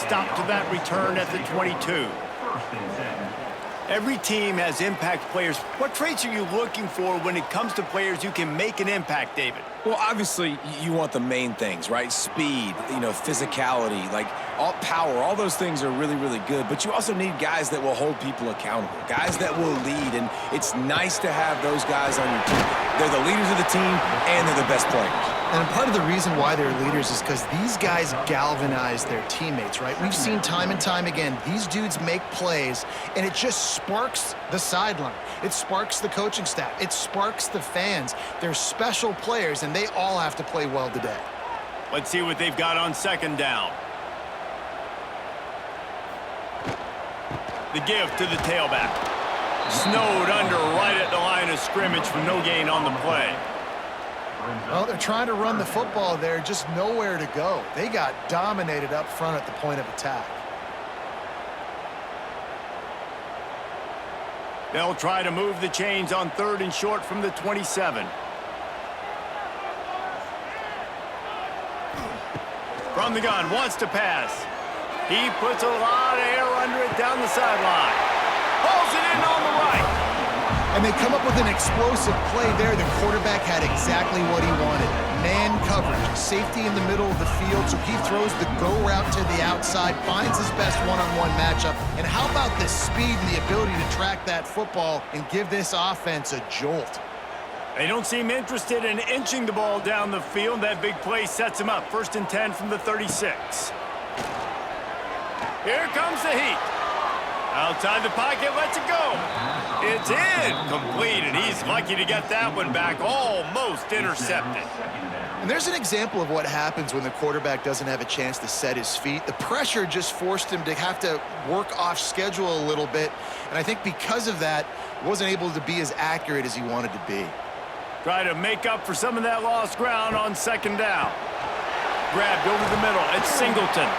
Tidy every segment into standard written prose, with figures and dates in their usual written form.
stop to that return at the 22. Every team has impact players. What traits are you looking for when it comes to players who can make an impact, David? Well, obviously, you want the main things, right? Speed, physicality, like all power, all those things are really, really good. But you also need guys that will hold people accountable, guys that will lead. And it's nice to have those guys on your team. They're the leaders of the team, and they're the best players. And part of the reason why they're leaders is because these guys galvanize their teammates, right? We've seen time and time again, these dudes make plays, and it just sparks the sideline. It sparks the coaching staff. It sparks the fans. They're special players, and they all have to play well today. Let's see what they've got on second down. The give to the tailback. Snowed under right at the line of scrimmage for no gain on the play. Well, they're trying to run the football there, just nowhere to go. They got dominated up front at the point of attack. They'll try to move the chains on 3rd and short from the 27. From the gun, wants to pass. He puts a lot of air under it down the sideline. Pulls it in on the right. And they come up with an explosive play there. The quarterback had exactly what he wanted. Man coverage, safety in the middle of the field, so he throws the go route to the outside, finds his best one-on-one matchup. And how about the speed and the ability to track that football and give this offense a jolt? They don't seem interested in inching the ball down the field. That big play sets him up. 1st and 10 from the 36. Here comes the heat. Outside the pocket, lets it go. It's in, complete, and he's lucky to get that one back, almost intercepted. And there's an example of what happens when the quarterback doesn't have a chance to set his feet. The pressure just forced him to have to work off schedule a little bit, and I think because of that, wasn't able to be as accurate as he wanted to be. Try to make up for some of that lost ground on 2nd down. Grabbed over the middle, it's Singleton.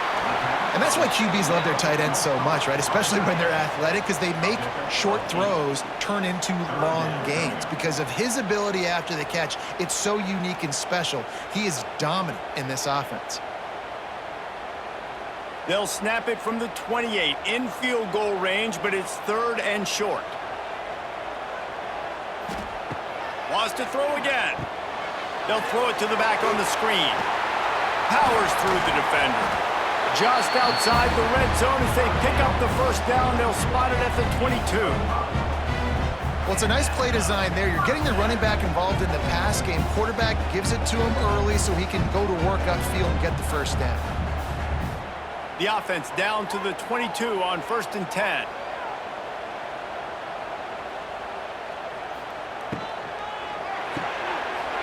And that's why QBs love their tight ends so much, right? Especially when they're athletic, because they make short throws turn into long gains. Because of his ability after the catch, it's so unique and special. He is dominant in this offense. They'll snap it from the 28, in field goal range, but it's 3rd and short. Wants to throw again. They'll throw it to the back on the screen. Powers through the defender. Just outside the red zone as they pick up the 1st down. They'll spot it at the 22. Well, it's a nice play design there. You're getting the running back involved in the pass game. Quarterback gives it to him early so he can go to work upfield and get the 1st down. The offense down to the 22 on 1st and 10.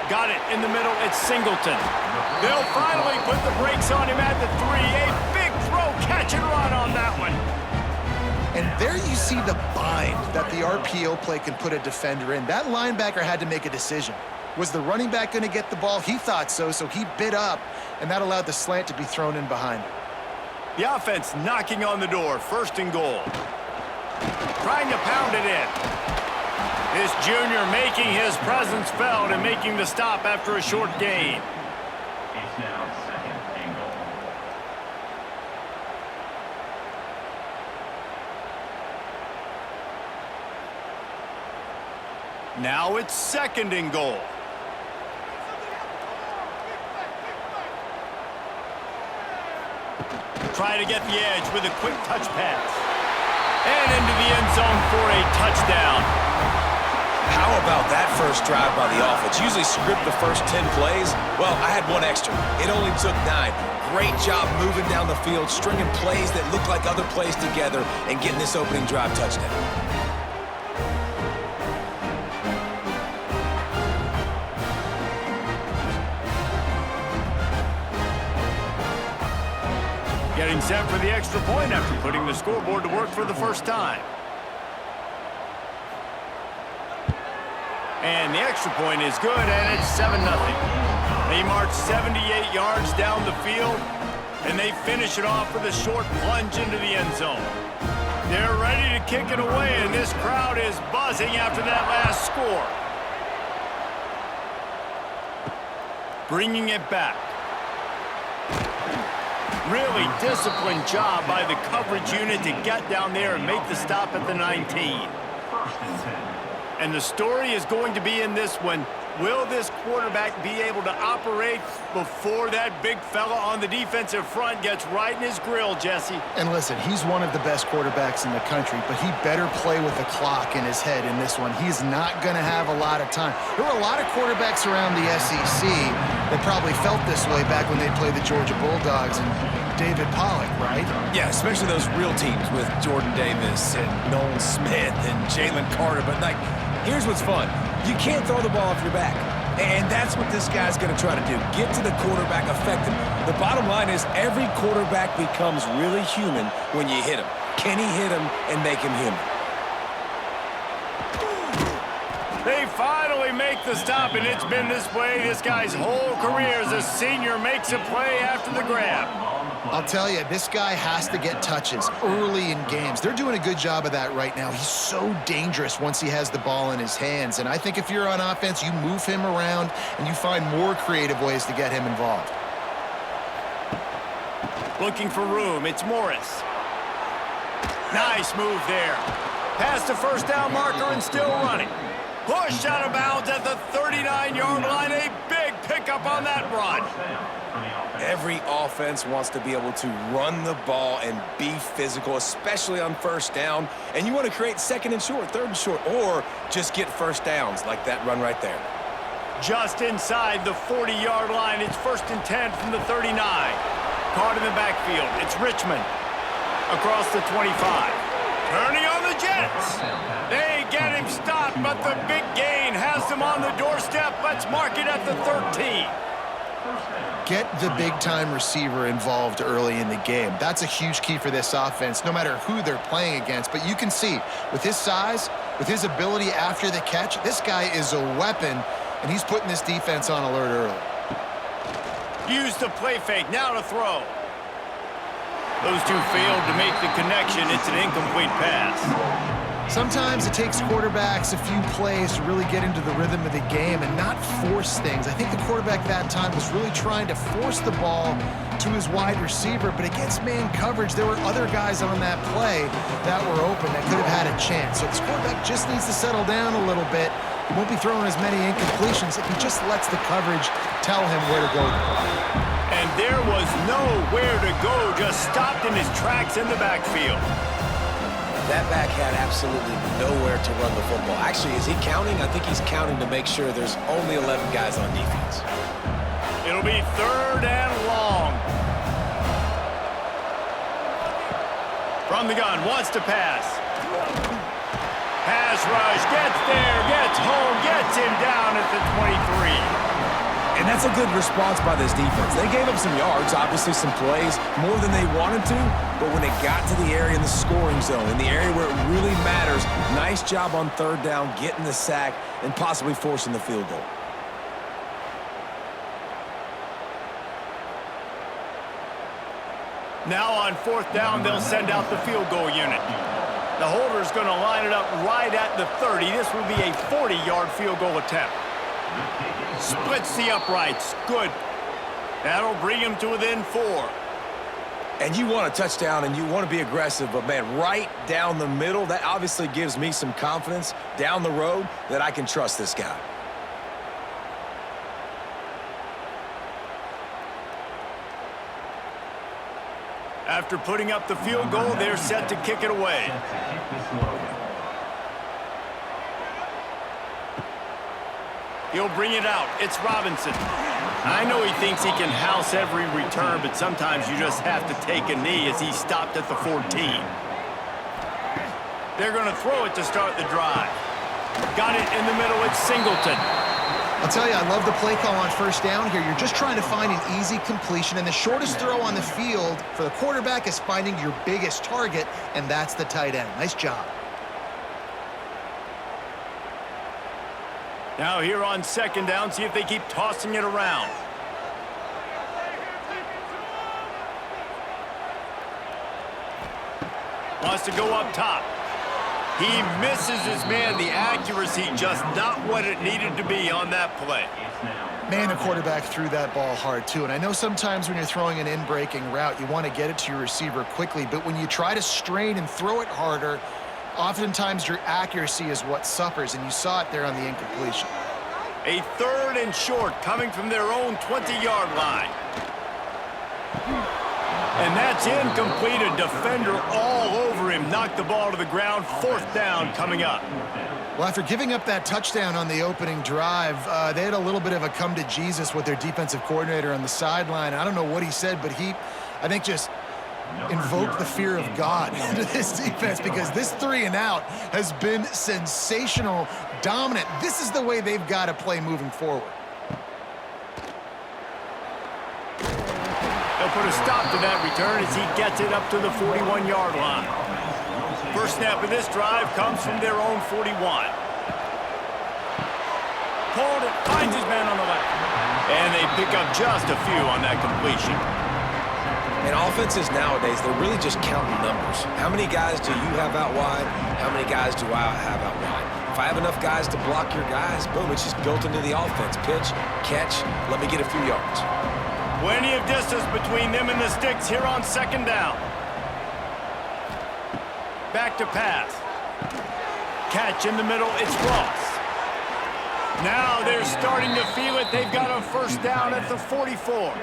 Got it in the middle. It's Singleton. They'll finally put the brakes on him at the 3. A big throw, catch and run on that one. And there you see the bind that the RPO play can put a defender in. That linebacker had to make a decision. Was the running back going to get the ball? He thought so, so he bid up, and that allowed the slant to be thrown in behind him. The offense knocking on the door. 1st and goal. Trying to pound it in. This junior making his presence felt and making the stop after a short gain. It's now 2nd and goal. Now it's 2nd and goal. Try to get the edge with a quick touch pass. And into the end zone for a touchdown. How about that first drive by the offense? Usually script the first 10 plays. Well, I had one extra. It only took 9. Great job moving down the field, stringing plays that look like other plays together, and getting this opening drive touchdown. Getting set for the extra point after putting the scoreboard to work for the first time. And the extra point is good, and it's 7-0. They march 78 yards down the field, and they finish it off with a short plunge into the end zone. They're ready to kick it away, and this crowd is buzzing after that last score. Bringing it back. Really disciplined job by the coverage unit to get down there and make the stop at the 19. First and 10. And the story is going to be in this one. Will this quarterback be able to operate before that big fella on the defensive front gets right in his grill, Jesse? And listen, he's one of the best quarterbacks in the country, but he better play with the clock in his head in this one. He's not going to have a lot of time. There were a lot of quarterbacks around the SEC that probably felt this way back when they played the Georgia Bulldogs and David Pollock, right? Yeah, especially those real teams with Jordan Davis and Nolan Smith and Jalen Carter. But, like, here's what's fun. You can't throw the ball off your back. And that's what this guy's going to try to do. Get to the quarterback effectively. The bottom line is every quarterback becomes really human when you hit him. Can he hit him and make him human? They finally make the stop, and it's been this way this guy's whole career as a senior makes a play after the grab. I'll tell you, this guy has to get touches early in games. They're doing a good job of that right now. He's so dangerous once he has the ball in his hands. And I think if you're on offense, you move him around and you find more creative ways to get him involved. Looking for room, it's Morris. Nice move there. Past the first down marker and still running. Pushed out of bounds at the 39-yard line. A big pickup on that run. Every offense wants to be able to run the ball and be physical, especially on first down. And you want to create second and short, third and short, or just get first downs like that run right there. Just inside the 40-yard line. It's 1st and 10 from the 39. Caught in the backfield. It's Richmond across the 25. Turning on the Jets. They get him stopped, but the big gain has them on the doorstep. Let's mark it at the 13. Get the big-time receiver involved early in the game. That's a huge key for this offense, no matter who they're playing against. But you can see, with his size, with his ability after the catch, this guy is a weapon, and he's putting this defense on alert early. Use the play fake, now to throw. Those two failed to make the connection. It's an incomplete pass. Sometimes it takes quarterbacks a few plays to really get into the rhythm of the game and not force things. I think the quarterback that time was really trying to force the ball to his wide receiver, but against man coverage, there were other guys on that play that were open that could have had a chance. So this quarterback just needs to settle down a little bit. He won't be throwing as many incompletions if he just lets the coverage tell him where to go. And there was nowhere to go, just stopped in his tracks in the backfield. That back had absolutely nowhere to run the football. Actually, is he counting? I think he's counting to make sure there's only 11 guys on defense. It'll be 3rd and long. From the gun, wants to pass. Pass rush, gets there, gets home, gets him down at the 23. And that's a good response by this defense. They gave up some yards, obviously some plays, more than they wanted to, but when it got to the area in the scoring zone, in the area where it really matters, nice job on 3rd down, getting the sack, and possibly forcing the field goal. Now on 4th down, they'll send out the field goal unit. The holder's going to line it up right at the 30. This will be a 40-yard field goal attempt. Splits the uprights. Good. That'll bring him to within 4. And you want a touchdown and you want to be aggressive, but, man, right down the middle, that obviously gives me some confidence down the road that I can trust this guy. After putting up the field goal, they're set to kick it away. He'll bring it out. It's Robinson. I know he thinks he can house every return, but sometimes you just have to take a knee as he stopped at the 14. They're going to throw it to start the drive. Got it in the middle. It's Singleton. I'll tell you, I love the play call on 1st down here. You're just trying to find an easy completion, and the shortest throw on the field for the quarterback is finding your biggest target, and that's the tight end. Nice job. Now here on 2nd down, see if they keep tossing it around. Wants to go up top. He misses his man. The accuracy just not what it needed to be on that play. Man, the quarterback threw that ball hard, too. And I know sometimes when you're throwing an in-breaking route, you want to get it to your receiver quickly. But when you try to strain and throw it harder, oftentimes your accuracy is what suffers. And you saw it there on the incompletion. A 3rd and short coming from their own 20-yard line. And that's incomplete. A defender all over him. Knocked the ball to the ground. 4th down coming up. Well, after giving up that touchdown on the opening drive, they had a little bit of a come to Jesus with their defensive coordinator on the sideline. I don't know what he said, but he, I think, just invoked the fear of God into this defense, because this 3 and out has been sensational, dominant. This is the way they've got to play moving forward. They'll put a stop to that return as he gets it up to the 41-yard line. First snap of this drive comes from their own 41. Pulled it, finds his man on the left. And they pick up just a few on that completion. And offenses nowadays, they're really just counting numbers. How many guys do you have out wide? How many guys do I have out wide? If I have enough guys to block your guys, boom, it's just built into the offense. Pitch, catch, let me get a few yards. Plenty of distance between them and the sticks here on 2nd down. Back to pass. Catch in the middle, it's Ross. Now they're starting to feel it. They've got a 1st down at the 44.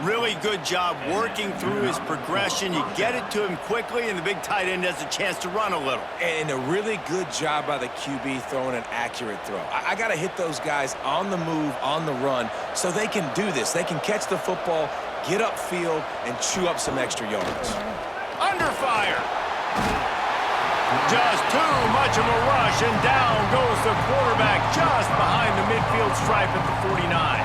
Really good job working through his progression. You get it to him quickly, and the big tight end has a chance to run a little. And a really good job by the QB throwing an accurate throw. I got to hit those guys on the move, on the run, so they can do this. They can catch the football, get upfield, and chew up some extra yards. Under fire. Just too much of a rush, and down goes the quarterback just behind the midfield stripe at the 49.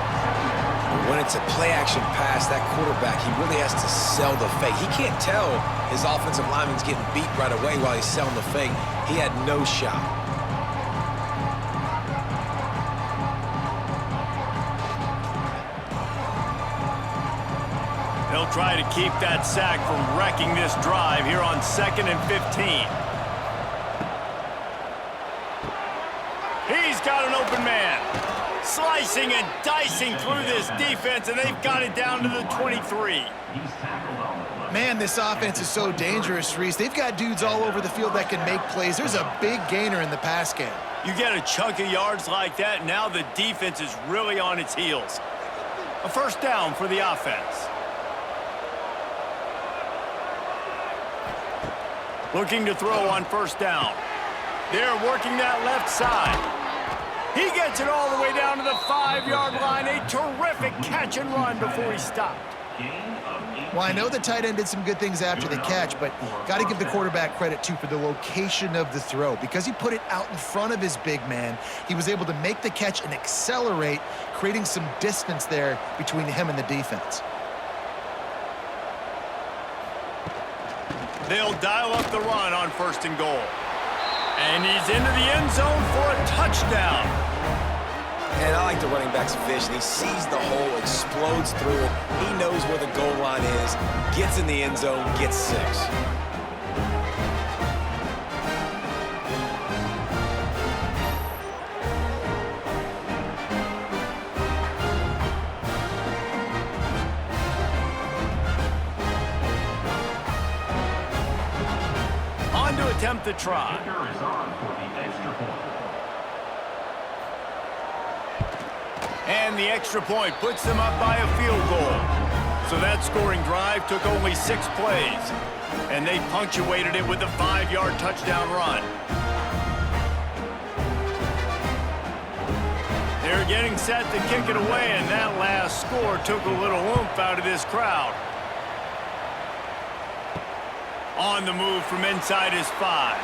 When it's a play-action pass, that quarterback, he really has to sell the fake. He can't tell his offensive lineman's getting beat right away while he's selling the fake. He had no shot. They'll try to keep that sack from wrecking this drive here on 2nd and 15. He's got an open man. Slicing and dicing through this defense, and they've got it down to the 23. Man, this offense is so dangerous, Reese. They've got dudes all over the field that can make plays. There's a big gainer in the pass game. You get a chunk of yards like that, now the defense is really on its heels. A 1st down for the offense. Looking to throw on 1st down. They're working that left side. He gets it all the way down to the 5-yard line. A terrific catch and run before he stopped. Well, I know the tight end did some good things after the catch, but got to give the quarterback credit, too, for the location of the throw. Because he put it out in front of his big man, he was able to make the catch and accelerate, creating some distance there between him and the defense. They'll dial up the run on 1st and goal. And he's into the end zone for a touchdown. And I like the running back's vision. He sees the hole, explodes through it. He knows where the goal line is, gets in the end zone, gets 6. On to attempt the try. And the extra point puts them up by a field goal. So that scoring drive took only 6 plays. And they punctuated it with a 5-yard touchdown run. They're getting set to kick it away, and that last score took a little oomph out of this crowd. On the move from inside his 5.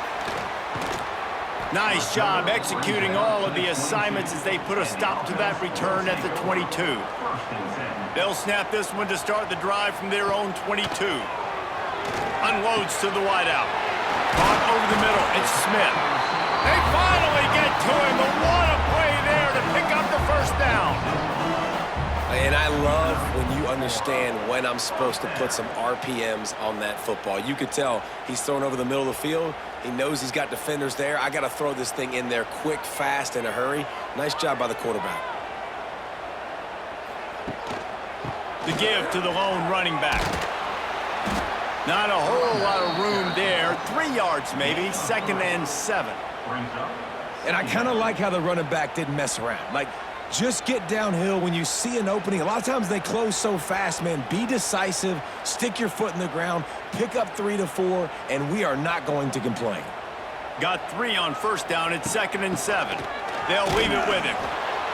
Nice job executing all of the assignments as they put a stop to that return at the 22. They'll snap this one to start the drive from their own 22. Unloads to the wideout. Caught over the middle. It's Smith. They finally get to him. But what a play there to pick up the 1st down. And I love when you understand when I'm supposed to put some RPMs on that football. You could tell he's thrown over the middle of the field. He knows he's got defenders there. I got to throw this thing in there quick, fast, in a hurry. Nice job by the quarterback. The give to the lone running back. Not a whole lot of room there. 3 yards maybe, 2nd and 7. And I kind of like how the running back didn't mess around. Like, just get downhill when you see an opening. A lot of times they close so fast, man. Be decisive, stick your foot in the ground, pick up 3 to 4, and we are not going to complain. Got 3 on 1st down at 2nd and 7. They'll leave it with him.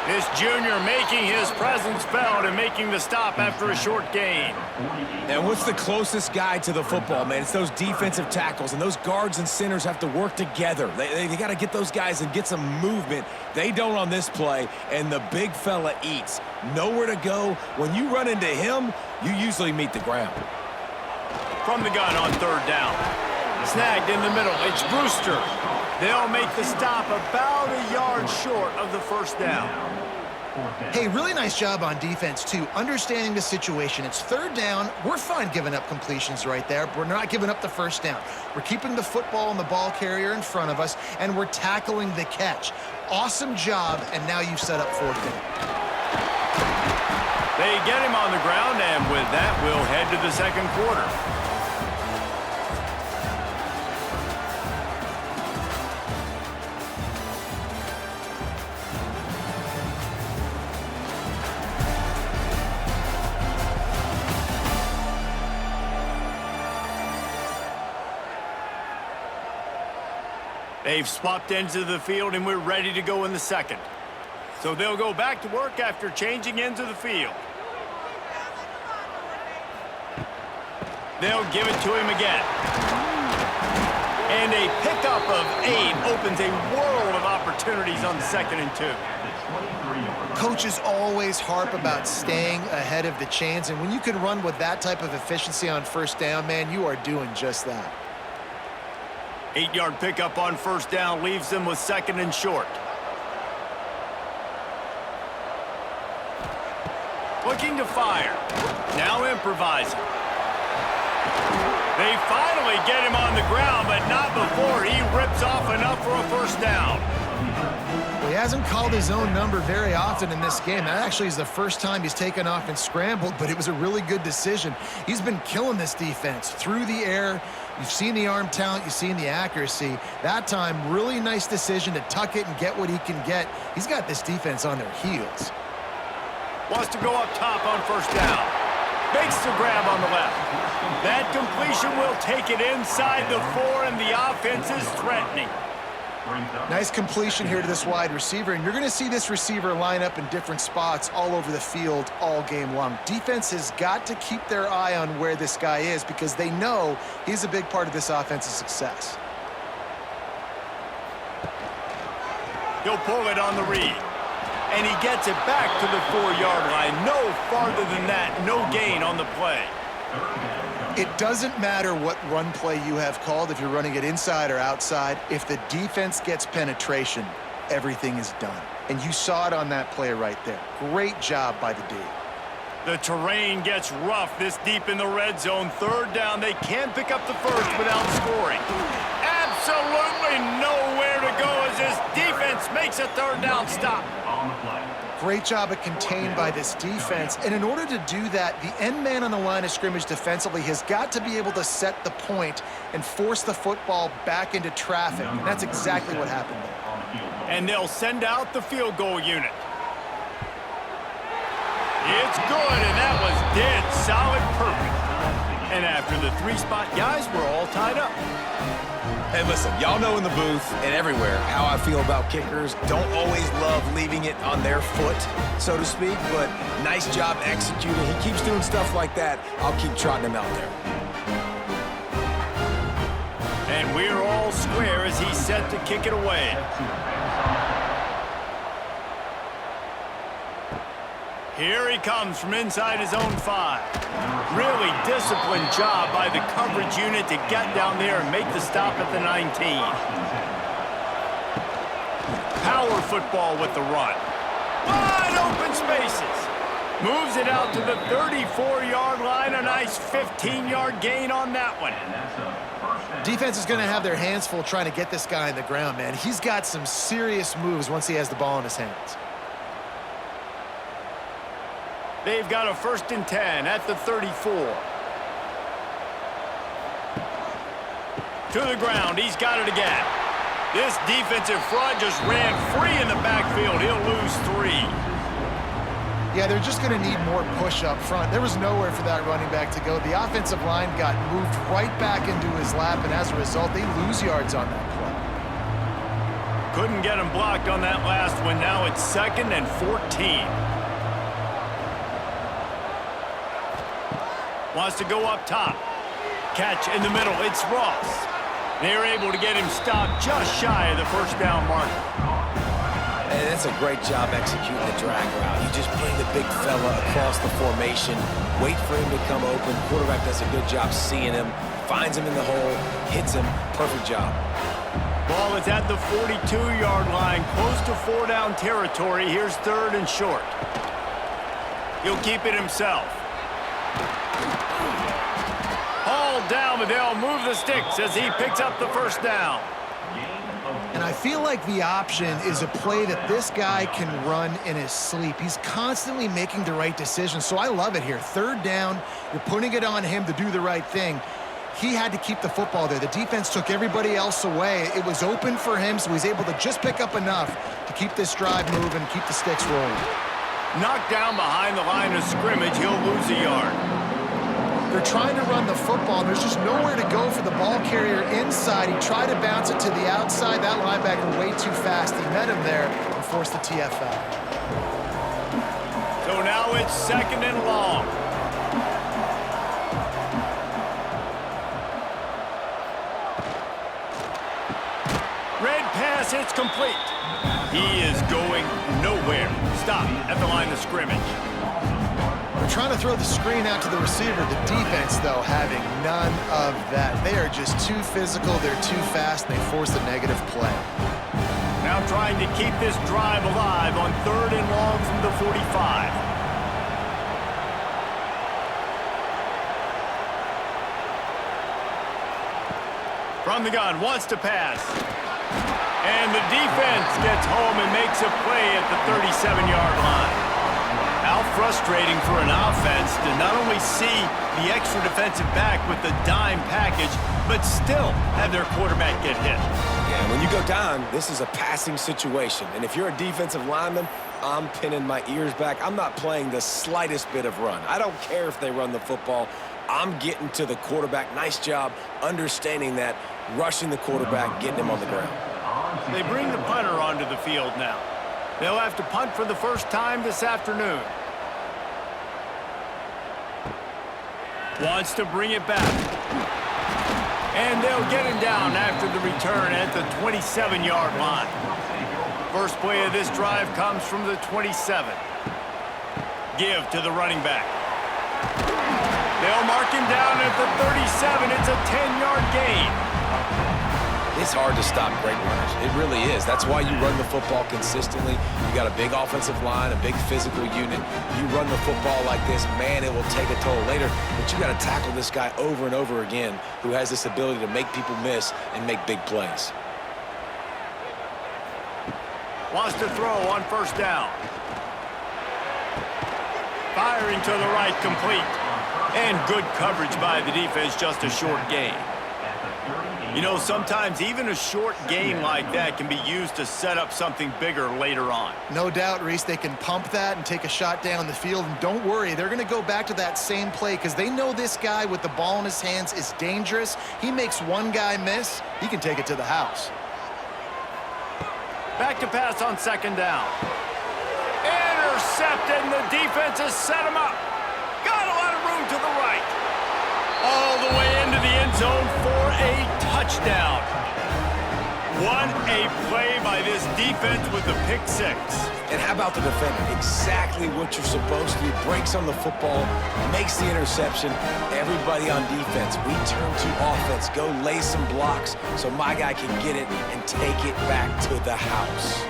This junior making his presence felt and making the stop after a short gain. And what's the closest guy to the football, man? It's those defensive tackles, and those guards and centers have to work together. They got to get those guys and get some movement. They don't on this play, and the big fella eats. Nowhere to go. When you run into him, you usually meet the ground. From the gun on 3rd down. Snagged in the middle. It's Brewster. They'll make the stop about a yard short of the 1st down. Hey, really nice job on defense, too. Understanding the situation. It's 3rd down. We're fine giving up completions right there. We're not giving up the 1st down. We're keeping the football and the ball carrier in front of us, and we're tackling the catch. Awesome job, and now you've set up 4th down. They get him on the ground, and with that, we'll head to the 2nd quarter. They've swapped ends of the field, and we're ready to go in the 2nd. So they'll go back to work after changing ends of the field. They'll give it to him again. And a pickup of 8 opens a world of opportunities on 2nd and 2. Coaches always harp about staying ahead of the chains, and when you can run with that type of efficiency on 1st down, man, you are doing just that. 8-yard pickup on 1st down leaves them with 2nd and short. Looking to fire. Now improvising. They finally get him on the ground, but not before he rips off enough for a 1st down. Well, he hasn't called his own number very often in this game. That actually is the first time he's taken off and scrambled, but it was a really good decision. He's been killing this defense through the air. You've seen the arm talent, you've seen the accuracy. That time, really nice decision to tuck it and get what he can get. He's got this defense on their heels. Wants to go up top on 1st down. Makes the grab on the left. That completion will take it inside the 4, and the offense is threatening. Nice completion here to this wide receiver, and you're going to see this receiver line up in different spots all over the field all game long. Defense has got to keep their eye on where this guy is because they know he's a big part of this offense's success. He'll pull it on the read. And he gets it back to the 4-yard line. No farther than that. No gain on the play. It doesn't matter what run play you have called, if you're running it inside or outside. If the defense gets penetration, everything is done. And you saw it on that play right there. Great job by the D. The terrain gets rough this deep in the red zone. 3rd down. They can't pick up the 1st without scoring. Absolutely nowhere to go as this defense makes a 3rd down stop. Great job at contained by this defense. And in order to do that, the end man on the line of scrimmage defensively has got to be able to set the point and force the football back into traffic. And that's exactly what happened there. And they'll send out the field goal unit. It's good, and that was dead solid perfect. And after the 3-spot, guys, we're all tied up. Hey, listen, y'all know in the booth and everywhere how I feel about kickers. Don't always love leaving it on their foot, so to speak, but nice job executing. He keeps doing stuff like that. I'll keep trotting him out there. And we're all square as he's set to kick it away. Here he comes from inside his own 5. Really disciplined job by the coverage unit to get down there and make the stop at the 19. Power football with the run. Wide open spaces. Moves it out to the 34-yard line. A nice 15-yard gain on that one. And that's a first and Defense is going to have their hands full trying to get this guy on the ground, man. He's got some serious moves once he has the ball in his hands. They've got a 1st and 10 at the 34. To the ground. He's got it again. This defensive front just ran free in the backfield. He'll lose 3. Yeah, they're just going to need more push up front. There was nowhere for that running back to go. The offensive line got moved right back into his lap, and as a result, they lose yards on that play. Couldn't get him blocked on that last one. Now it's 2nd and 14. Wants to go up top. Catch in the middle. It's Ross. They're able to get him stopped just shy of the 1st down marker. And that's a great job executing the drag route. You just bring the big fella across the formation, wait for him to come open. Quarterback does a good job seeing him, finds him in the hole, hits him. Perfect job. Ball is at the 42-yard line, close to 4-down territory. Here's 3rd and short. He'll keep it himself. Hauled down, but they'll move the sticks as he picks up the 1st down. And I feel like the option is a play that this guy can run in his sleep. He's constantly making the right decision, so I love it here. 3rd down, you're putting it on him to do the right thing. He had to keep the football there. The defense took everybody else away. It was open for him, so he's able to just pick up enough to keep this drive moving, keep the sticks rolling. Knocked down behind the line of scrimmage, he'll lose a yard. They're trying to run the football, and there's just nowhere to go for the ball carrier inside. He tried to bounce it to the outside. That linebacker way too fast. He met him there and forced the TFL. So now it's 2nd and long. Red pass hits complete. He is going nowhere. Stop at the line of scrimmage. They're trying to throw the screen out to the receiver. The defense, though, having none of that. They are just too physical. They're too fast. And they force a negative play. Now trying to keep this drive alive on 3rd and long from the 45. From the gun, wants to pass. And the defense gets home and makes a play at the 37-yard line. How frustrating for an offense to not only see the extra defensive back with the dime package, but still have their quarterback get hit. Yeah, when you go down, this is a passing situation. And if you're a defensive lineman, I'm pinning my ears back. I'm not playing the slightest bit of run. I don't care if they run the football. I'm getting to the quarterback. Nice job understanding that, rushing the quarterback, getting him on the ground. They bring the punter onto the field now. They'll have to punt for the first time this afternoon. Wants to bring it back. And they'll get him down after the return at the 27-yard line. First play of this drive comes from the 27. Give to the running back. They'll mark him down at the 37. It's a 10-yard gain. It's hard to stop great runners. It really is. That's why you run the football consistently. You got a big offensive line, a big physical unit. You run the football like this, man, it will take a toll later. But you got to tackle this guy over and over again who has this ability to make people miss and make big plays. Wants to throw on 1st down. Firing to the right, complete. And good coverage by the defense, just a short gain. You know, sometimes even a short gain like that can be used to set up something bigger later on. No doubt, Reese, they can pump that and take a shot down the field. And don't worry, they're going to go back to that same play because they know this guy with the ball in his hands is dangerous. He makes one guy miss, he can take it to the house. Back to pass on 2nd down. Intercepted, and the defense has set him up. Got a lot of room to the right. All the way into the end zone for a touchdown. What a play by this defense with the pick 6. And how about the defender? Exactly what you're supposed to do. Breaks on the football, makes the interception. Everybody on defense, we turn to offense. Go lay some blocks so my guy can get it and take it back to the house.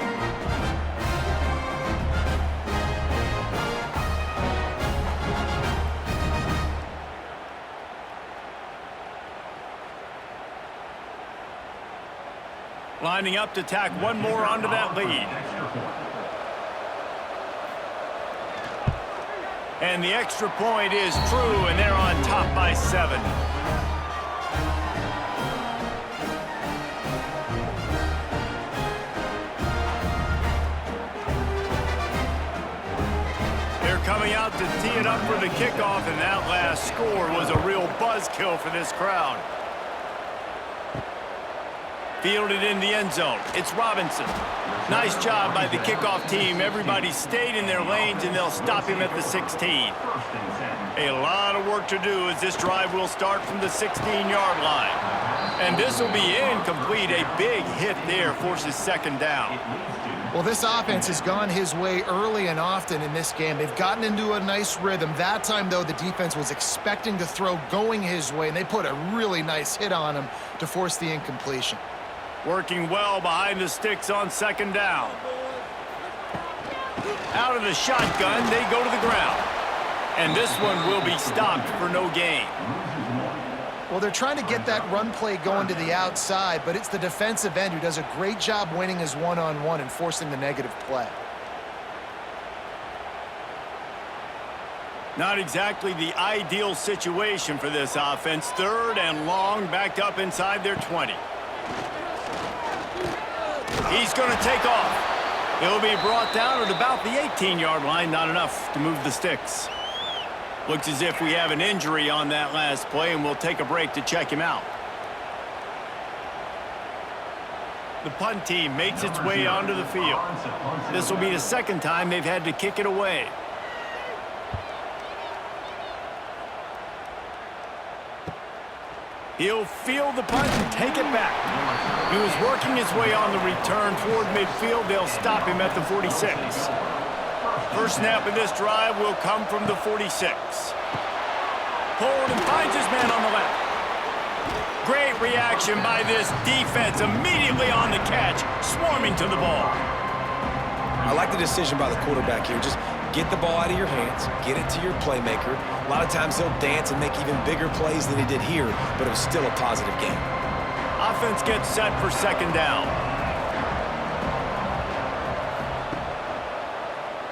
Lining up to tack one more onto that lead. And the extra point is true, and they're on top by 7. They're coming out to tee it up for the kickoff, and that last score was a real buzzkill for this crowd. Fielded in the end zone. It's Robinson. Nice job by the kickoff team. Everybody stayed in their lanes, and they'll stop him at the 16. A lot of work to do as this drive will start from the 16-yard line. And this will be incomplete. A big hit there forces second down. Well, this offense has gone his way early and often in this game. They've gotten into a nice rhythm. That time, though, the defense was expecting to throw going his way, and they put a really nice hit on him to force the incompletion. Working well behind the sticks on second down. Out of the shotgun, they go to the ground. And this one will be stopped for no gain. Well, they're trying to get that run play going to the outside, but it's the defensive end who does a great job winning his one-on-one and forcing the negative play. Not exactly the ideal situation for this offense. 3rd and long, backed up inside their 20. He's going to take off. He'll be brought down at about the 18-yard line. Not enough to move the sticks. Looks as if we have an injury on that last play, and we'll take a break to check him out. The punt team makes its way onto the field. This will be the second time they've had to kick it away. He'll field the punt and take it back. He was working his way on the return toward midfield. They'll stop him at the 46. First snap of this drive will come from the 46. Hold and finds his man on the left. Great reaction by this defense, immediately on the catch, swarming to the ball. I like the decision by the quarterback here. Just get the ball out of your hands, get it to your playmaker. A lot of times he'll dance and make even bigger plays than he did here, but it was still a positive game. Offense gets set for second down.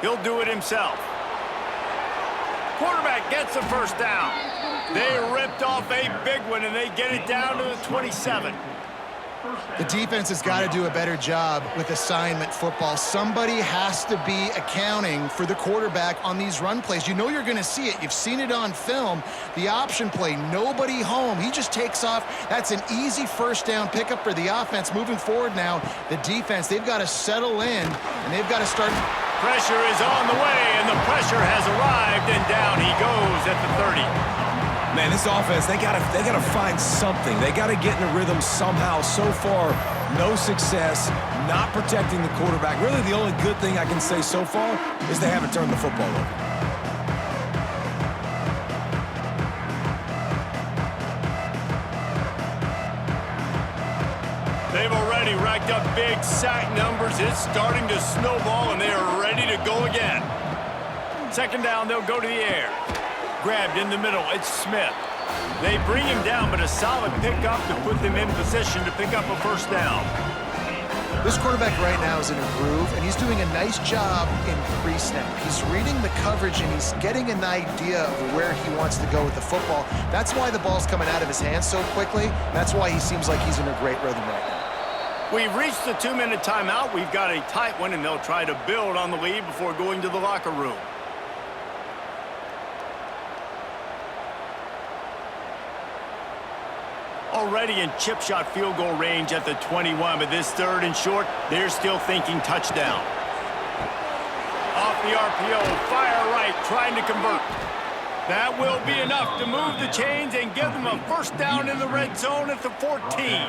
He'll do it himself. Quarterback gets the first down. They ripped off a big one, and they get it down to the 27. The defense has got to do a better job with assignment football. Somebody has to be accounting for the quarterback on these run plays. You know you're going to see it. You've seen it on film. The option play, nobody home. He just takes off. That's an easy first down pickup for the offense. Moving forward now, the defense, they've got to settle in, and they've got to start. Pressure is on the way, and the pressure has arrived, and down he goes at the 30. Man, this offense, they gotta find something. They gotta get in a rhythm somehow. So far, no success, not protecting the quarterback. Really, the only good thing I can say so far is they haven't turned the football over. They've already racked up big sack numbers. It's starting to snowball, and they are ready to go again. Second down, they'll go to the air. Grabbed in the middle, it's Smith. They bring him down, but a solid pickup to put them in position to pick up a first down. This quarterback right now is in a groove, and he's doing a nice job in pre-snap. He's reading the coverage, and he's getting an idea of where he wants to go with the football. That's why the ball's coming out of his hands so quickly. That's why he seems like he's in a great rhythm right now. We've reached the 2-minute timeout. We've got a tight one, and they'll try to build on the lead before going to the locker room. Already in chip shot field goal range at the 21, but this 3rd and short, they're still thinking touchdown. Off the RPO, fire right, trying to convert. That will be enough to move the chains and give them a first down in the red zone at the 14.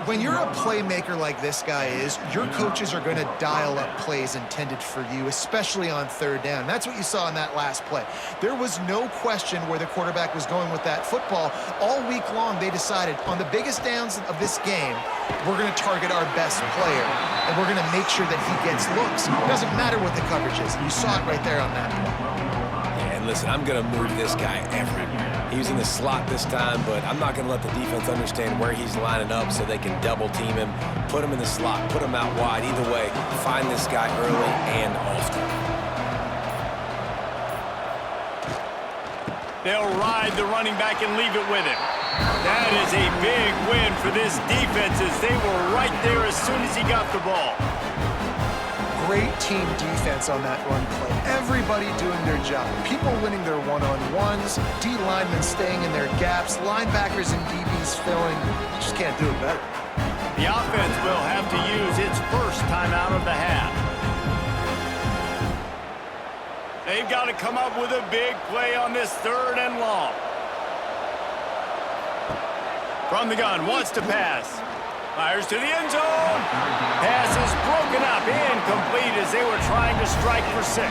When you're a playmaker like this guy is, your coaches are going to dial up plays intended for you, especially on 3rd down. That's what you saw in that last play. There was no question where the quarterback was going with that football. All week long, they decided on the biggest downs of this game, we're going to target our best player, and we're going to make sure that he gets looks. It doesn't matter what the coverage is. You saw it right there on that play. And listen, I'm going to move this guy everywhere. He was in the slot this time, but I'm not going to let the defense understand where he's lining up so they can double team him, put him in the slot, put him out wide. Either way, find this guy early and often. They'll ride the running back and leave it with him. That is a big win for this defense as they were right there as soon as he got the ball. Great team defense on that run play. Everybody doing their job. People winning their one-on-ones, D linemen staying in their gaps, linebackers and DBs filling. Just can't do it better. The offense will have to use its first timeout of the half. They've got to come up with a big play on this 3rd and long. From the gun, wants to pass. Fires to the end zone. Pass is broken up, incomplete as they were trying to strike for 6.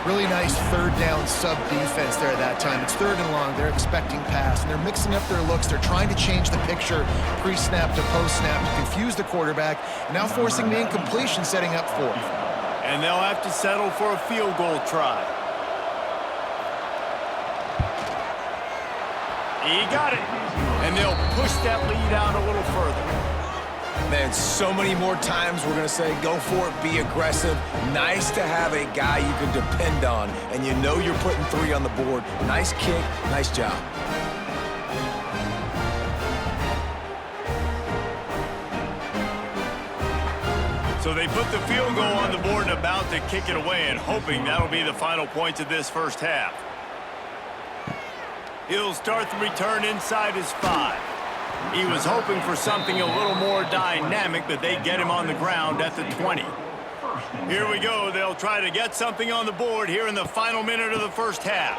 Really nice 3rd down sub defense there that time. It's 3rd and long. They're expecting pass, and they're mixing up their looks. They're trying to change the picture pre-snap to post-snap to confuse the quarterback, now forcing the incompletion, setting up 4th. And they'll have to settle for a field goal try. He got it. And they'll push that lead out a little further. Man, so many more times we're going to say, go for it, be aggressive. Nice to have a guy you can depend on, and you know you're putting 3 on the board. Nice kick, nice job. So they put the field goal on the board and about to kick it away and hoping that'll be the final points of this first half. He'll start the return inside his 5. He was hoping for something a little more dynamic, but they get him on the ground at the 20. Here we go. They'll try to get something on the board here in the final minute of the first half.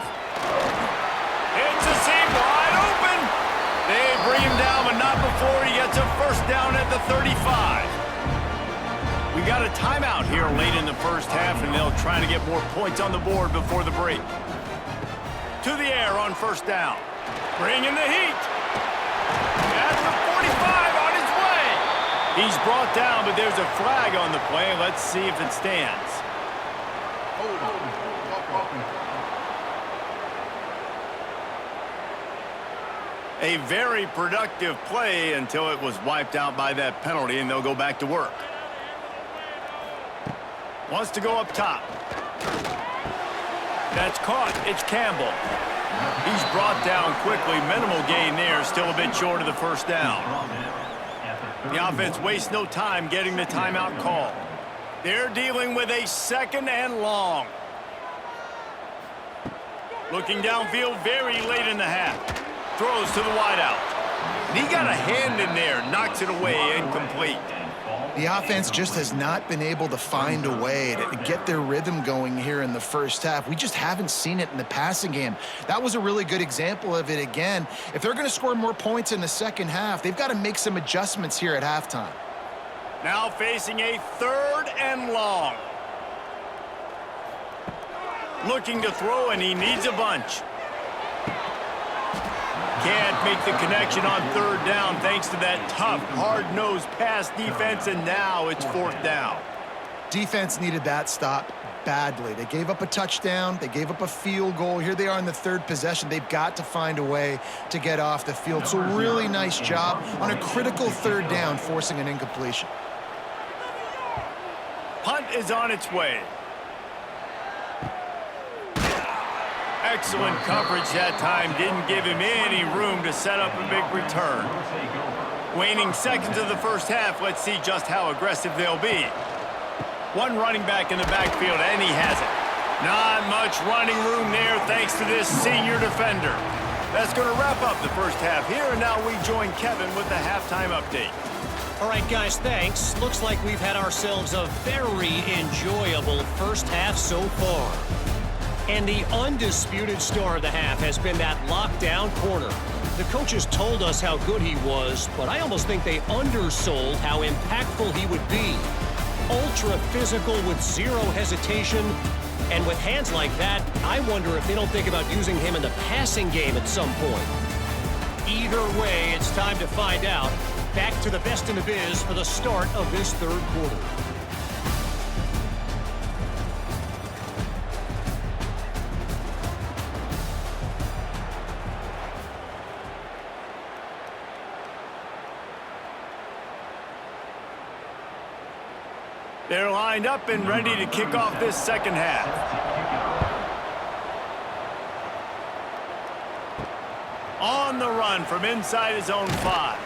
It's a seam wide open. They bring him down, but not before he gets a first down at the 35. We got a timeout here late in the first half, and they'll try to get more points on the board before the break. To the air on first down. Bring in the heat. At the 45 on his way. He's brought down, but there's a flag on the play. Let's see if it stands. A very productive play until it was wiped out by that penalty, and they'll go back to work. Wants to go up top. That's caught. It's Campbell. He's brought down quickly. Minimal gain there. Still a bit short of the first down. The offense wastes no time getting the timeout call. They're dealing with a 2nd and long. Looking downfield very late in the half. Throws to the wideout. He got a hand in there. Knocks it away. Incomplete. The offense just has not been able to find a way to get their rhythm going here in the first half. We just haven't seen it in the passing game. That was a really good example of it again. If they're going to score more points in the second half, they've got to make some adjustments here at halftime. Now facing a 3rd and long. Looking to throw, and he needs a bunch. Can't make the connection on 3rd down thanks to that tough, hard-nosed pass defense, and now it's 4th down. Defense needed that stop badly. They gave up a touchdown. They gave up a field goal. Here they are in the 3rd possession. They've got to find a way to get off the field. So really nice job on a critical 3rd down, forcing an incompletion. Punt is on its way. Excellent coverage that time. Didn't give him any room to set up a big return. Waning seconds of the first half. Let's see just how aggressive they'll be. One running back in the backfield, and he has it. Not much running room there thanks to this senior defender. That's going to wrap up the first half here, and now we join Kevin with the halftime update. All right, guys, thanks. Looks like we've had ourselves a very enjoyable first half so far. And the undisputed star of the half has been that lockdown corner. The coaches told us how good he was, but I almost think they undersold how impactful he would be. Ultra physical with 0 hesitation. And with hands like that, I wonder if they don't think about using him in the passing game at some point. Either way, it's time to find out. Back to the best in the biz for the start of this 3rd quarter. They're lined up and ready to kick off this second half. On the run from inside his own 5.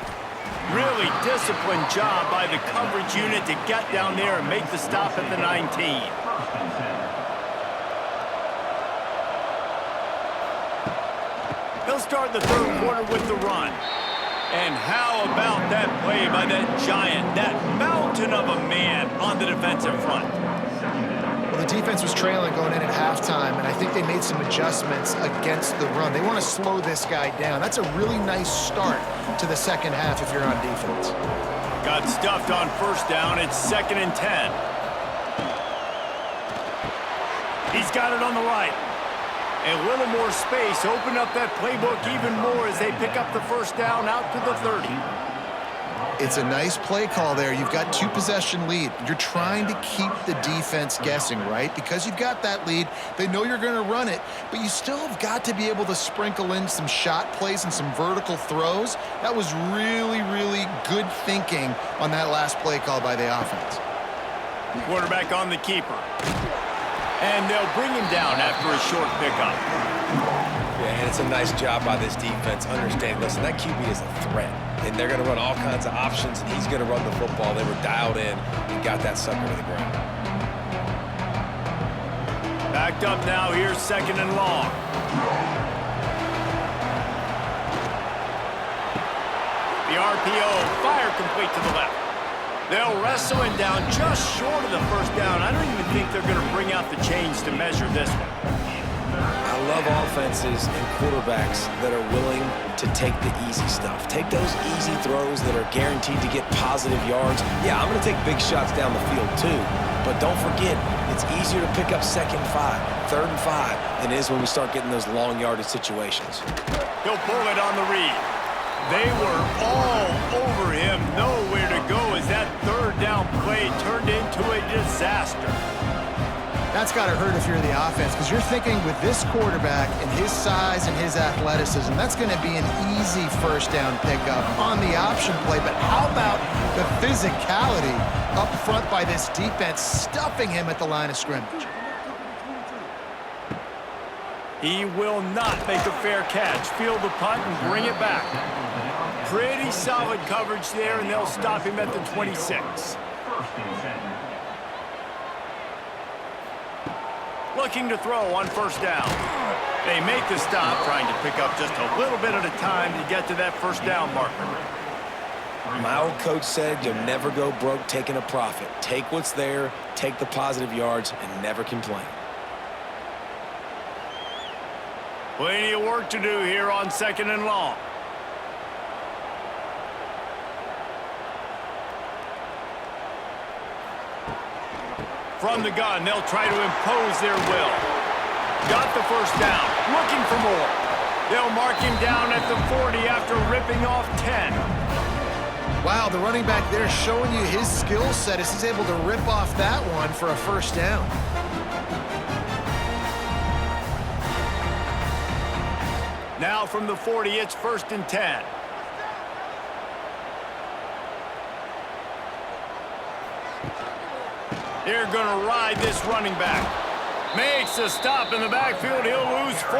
Really disciplined job by the coverage unit to get down there and make the stop at the 19. He'll start the third quarter with the run. And how about that play by that giant, that mountain of a man on the defensive front? Well, the defense was trailing going in at halftime, and I think they made some adjustments against the run. They want to slow this guy down. That's a really nice start to the second half if you're on defense. Got stuffed on first down. It's 2nd and 10. He's got it on the right. A little more space, open up that playbook even more as they pick up the first down out to the 30. It's a nice play call there. You've got 2-possession lead. You're trying to keep the defense guessing, right? Because you've got that lead, they know you're going to run it, but you still have got to be able to sprinkle in some shot plays and some vertical throws. That was really, really good thinking on that last play call by the offense. Quarterback on the keeper. And they'll bring him down after a short pickup. Yeah, and it's a nice job by this defense. Understand, listen, that QB is a threat. And they're going to run all kinds of options, and he's going to run the football. They were dialed in and got that sucker to the ground. Backed up now, here's 2nd and long. The RPO, fire complete to the left. They'll wrestle him down just short of the first down. I don't even think they're going to bring out the chains to measure this one. I love offenses and quarterbacks that are willing to take the easy stuff. Take those easy throws that are guaranteed to get positive yards. Yeah, I'm going to take big shots down the field too. But don't forget, it's easier to pick up 2nd and 5, 3rd and 5 than it is when we start getting those long yardage situations. He'll pull it on the read. They were all over him, nowhere to go as that 3rd down play turned into a disaster. That's got to hurt if you're the offense, because you're thinking with this quarterback and his size and his athleticism, that's going to be an easy first down pickup on the option play. But how about the physicality up front by this defense, stuffing him at the line of scrimmage? He will not make a fair catch. Field the punt and bring it back. Pretty solid coverage there, and they'll stop him at the 26. Looking to throw on first down. They make the stop, trying to pick up just a little bit at a time to get to that first down marker. My old coach said you'll never go broke taking a profit. Take what's there, take the positive yards, and never complain. Plenty of work to do here on 2nd and long. From the gun, they'll try to impose their will. Got the first down, looking for more. They'll mark him down at the 40 after ripping off 10. Wow, the running back there showing you his skill set as he's able to rip off that one for a first down. Now from the 40, it's 1st and 10. They're going to ride this running back. Makes a stop in the backfield. He'll lose 4.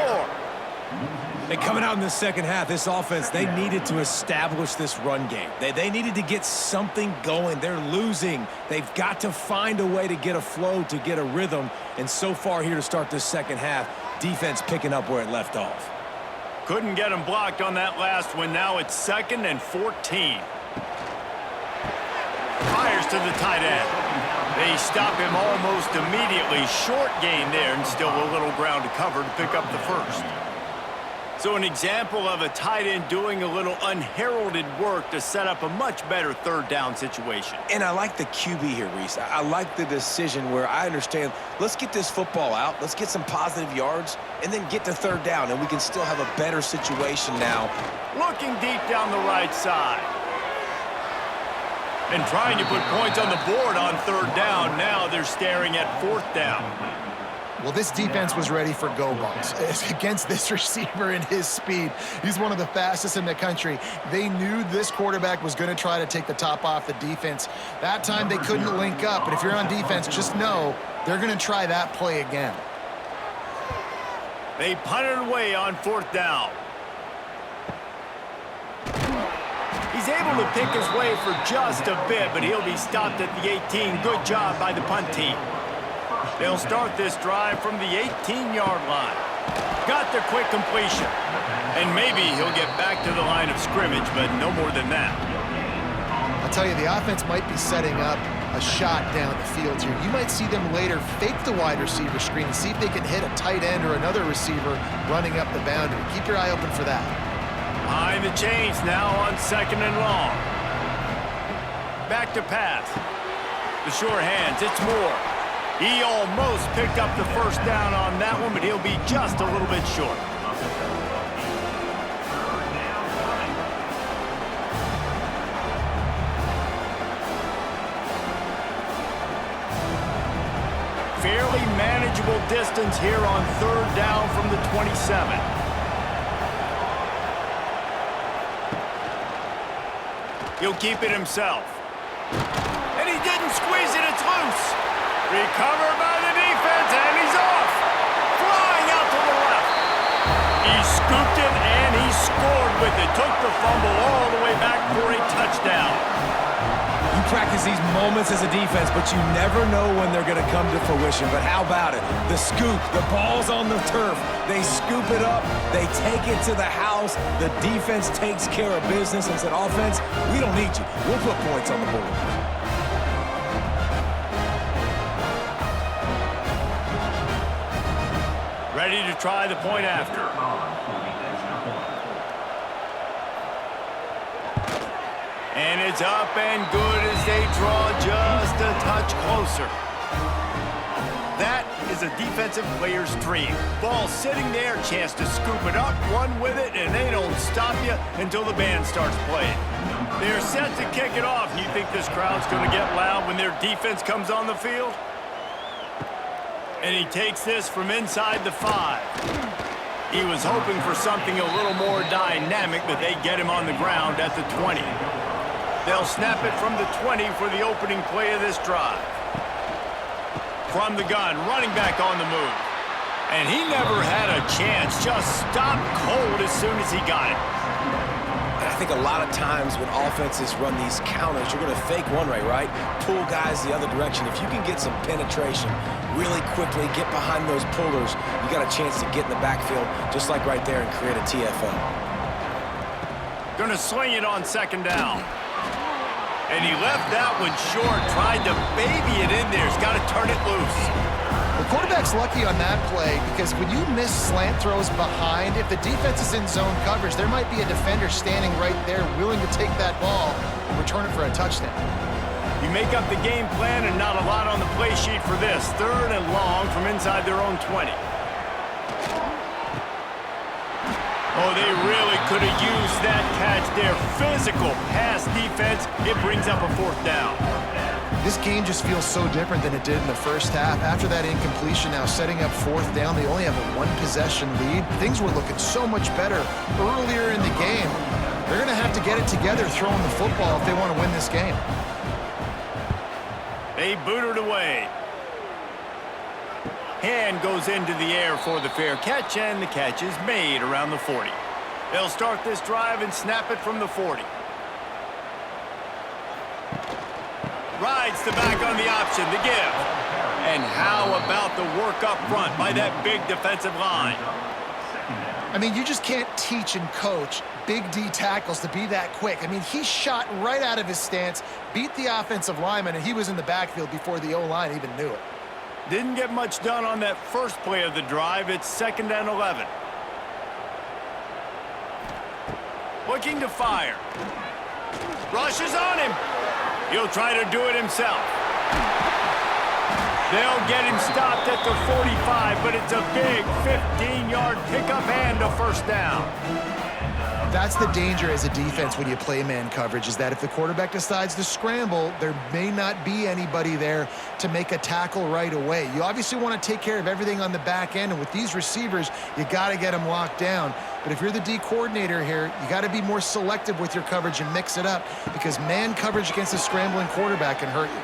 And coming out in the second half, this offense, they needed to establish this run game. They needed to get something going. They're losing. They've got to find a way to get a flow, to get a rhythm. And so far here to start this second half, defense picking up where it left off. Couldn't get him blocked on that last one. Now it's 2nd and 14. Fires to the tight end. They stop him almost immediately. Short gain there and still a little ground to cover to pick up the first. So an example of a tight end doing a little unheralded work to set up a much better 3rd down situation. And I like the QB here, Reese. I like the decision where I understand, let's get this football out, let's get some positive yards, and then get to 3rd down, and we can still have a better situation now. Looking deep down the right side. And trying to put points on the board on 3rd down. Now they're staring at 4th down. Well, this defense was ready for go balls against this receiver and his speed. He's one of the fastest in the country. They knew this quarterback was going to try to take the top off the defense. That time they couldn't link up, but if you're on defense, just know they're going to try that play again. They punted away on 4th down. He's able to pick his way for just a bit, but he'll be stopped at the 18. Good job by the punt team. They'll start this drive from the 18-yard line. Got the quick completion. And maybe he'll get back to the line of scrimmage, but no more than that. I'll tell you, the offense might be setting up a shot down the field here. You might see them later fake the wide receiver screen and see if they can hit a tight end or another receiver running up the boundary. Keep your eye open for that. Behind the chains now on 2nd and long. Back to pass. The sure hands, it's Moore. He almost picked up the first down on that one, but he'll be just a little bit short. Fairly manageable distance here on 3rd down from the 27. He'll keep it himself. And he didn't squeeze it, it's loose. Recovered by the defense, and he's off. Flying out to the left. He scooped it, and he scored with it. Took the fumble all the way back for a touchdown. You practice these moments as a defense, but you never know when they're going to come to fruition. But how about it? The scoop, the ball's on the turf. They scoop it up. They take it to the house. The defense takes care of business and said, offense, we don't need you. We'll put points on the board. Ready to try the point after. And it's up and good as they draw just a touch closer. That is a defensive player's dream. Ball sitting there, chance to scoop it up, run with it, and they don't stop you until the band starts playing. They're set to kick it off. You think this crowd's going to get loud when their defense comes on the field? And he takes this from inside the 5. He was hoping for something a little more dynamic, but they get him on the ground at the 20. They'll snap it from the 20 for the opening play of this drive. From the gun, running back on the move. And he never had a chance, just stopped cold as soon as he got it. And I think a lot of times when offenses run these counters, you're going to fake one way, right? Pull guys the other direction. If you can get some penetration really quickly, get behind those pullers, you got a chance to get in the backfield, just like right there, and create a TFL. Gonna swing it on 2nd down. And he left that one short, tried to baby it in there. He's got to turn it loose. The quarterback's lucky on that play because when you miss slant throws behind, if the defense is in zone coverage, there might be a defender standing right there willing to take that ball and return it for a touchdown. You make up the game plan and not a lot on the play sheet for this. 3rd and long from inside their own 20. Oh, they really could have used that catch there. Physical pass defense. It brings up a 4th down. This game just feels so different than it did in the first half. After that incompletion, now setting up 4th down, they only have a 1-possession lead. Things were looking so much better earlier in the game. They're going to have to get it together throwing the football if they want to win this game. They boot it away. Hand goes into the air for the fair catch, and the catch is made around the 40. They'll start this drive and snap it from the 40. Rides the back on the option, the give. And how about the work up front by that big defensive line? I mean, you just can't teach and coach Big D tackles to be that quick. I mean, he shot right out of his stance, beat the offensive lineman, and he was in the backfield before the O-line even knew it. Didn't get much done on that first play of the drive. It's 2nd and 11. Looking to fire. Rushes on him. He'll try to do it himself. They'll get him stopped at the 45, but it's a big 15-yard pickup and a 1st down. That's the danger as a defense when you play man coverage, is that if the quarterback decides to scramble, there may not be anybody there to make a tackle right away. You obviously want to take care of everything on the back end, and with these receivers, you got to get them locked down. But if you're the D coordinator here, you got to be more selective with your coverage and mix it up, because man coverage against a scrambling quarterback can hurt you.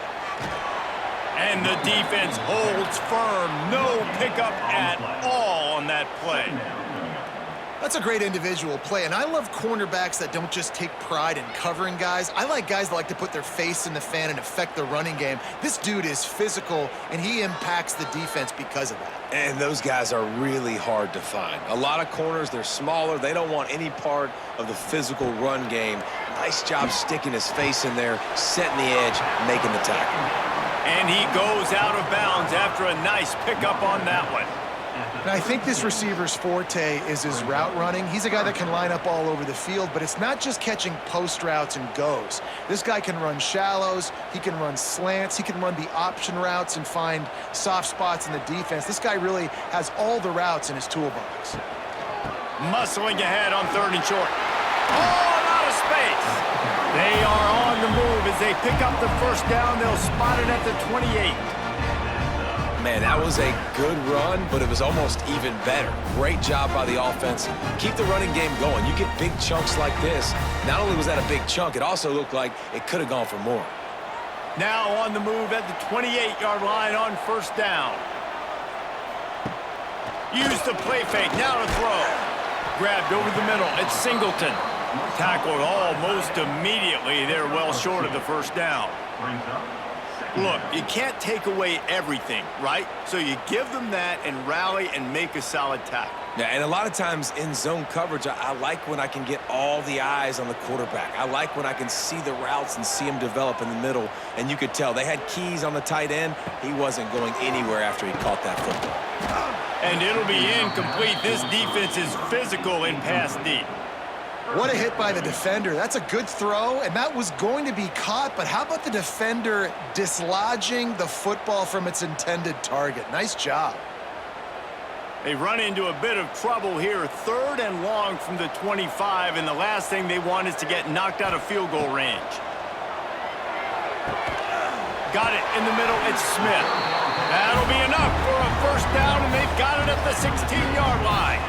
And the defense holds firm. No pickup at all on that play. That's a great individual play, and I love cornerbacks that don't just take pride in covering guys. I like guys that like to put their face in the fan and affect the running game. This dude is physical, and he impacts the defense because of that. And those guys are really hard to find. A lot of corners, they're smaller. They don't want any part of the physical run game. Nice job sticking his face in there, setting the edge, making the tackle. And he goes out of bounds after a nice pickup on that one. And I think this receiver's forte is his route running. He's a guy that can line up all over the field, but it's not just catching post routes and goes. This guy can run shallows, he can run slants, he can run the option routes and find soft spots in the defense. This guy really has all the routes in his toolbox. Muscling ahead on 3rd and short. Oh, out of space. They are on the move as they pick up the first down. They'll spot it at the 28. Man, that was a good run, but it was almost even better. Great job by the offense. Keep the running game going. You get big chunks like this. Not only was that a big chunk, it also looked like it could have gone for more. Now on the move at the 28-yard line on 1st down. Use the play fake. Now to throw. Grabbed over the middle. It's Singleton. Tackled almost immediately. They're well short of the 1st down. Look, you can't take away everything, right? So you give them that and rally and make a solid tackle. Yeah, and a lot of times in zone coverage, I like when I can get all the eyes on the quarterback. I like when I can see the routes and see them develop in the middle. And you could tell they had keys on the tight end. He wasn't going anywhere after he caught that football. And it'll be incomplete. This defense is physical in pass deep. What a hit by the defender. That's a good throw, and that was going to be caught, but how about the defender dislodging the football from its intended target? Nice job. They run into a bit of trouble here. 3rd and long from the 25, and the last thing they want is to get knocked out of field goal range. Got it in the middle. It's Smith. That'll be enough for a 1st down, and they've got it at the 16-yard line.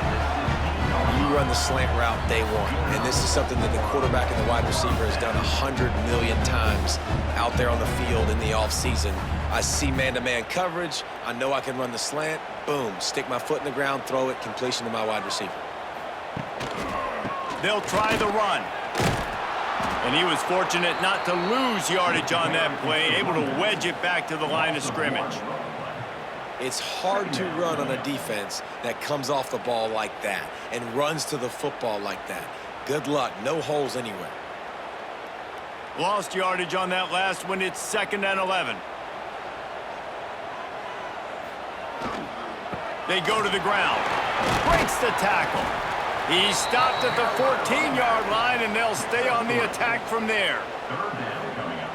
You run the slant route day one, and this is something that the quarterback and the wide receiver has done 100 million times out there on the field in the offseason. I see man-to-man coverage. I know I can run the slant. Boom, stick my foot in the ground, throw it, completion to my wide receiver. They'll try the run. And he was fortunate not to lose yardage on that play, able to wedge it back to the line of scrimmage. It's hard to run on a defense that comes off the ball like that and runs to the football like that. Good luck. No holes anywhere. Lost yardage on that last one. It's 2nd and 11. They go to the ground. Breaks the tackle. He stopped at the 14-yard line, and they'll stay on the attack from there. 3rd down coming up.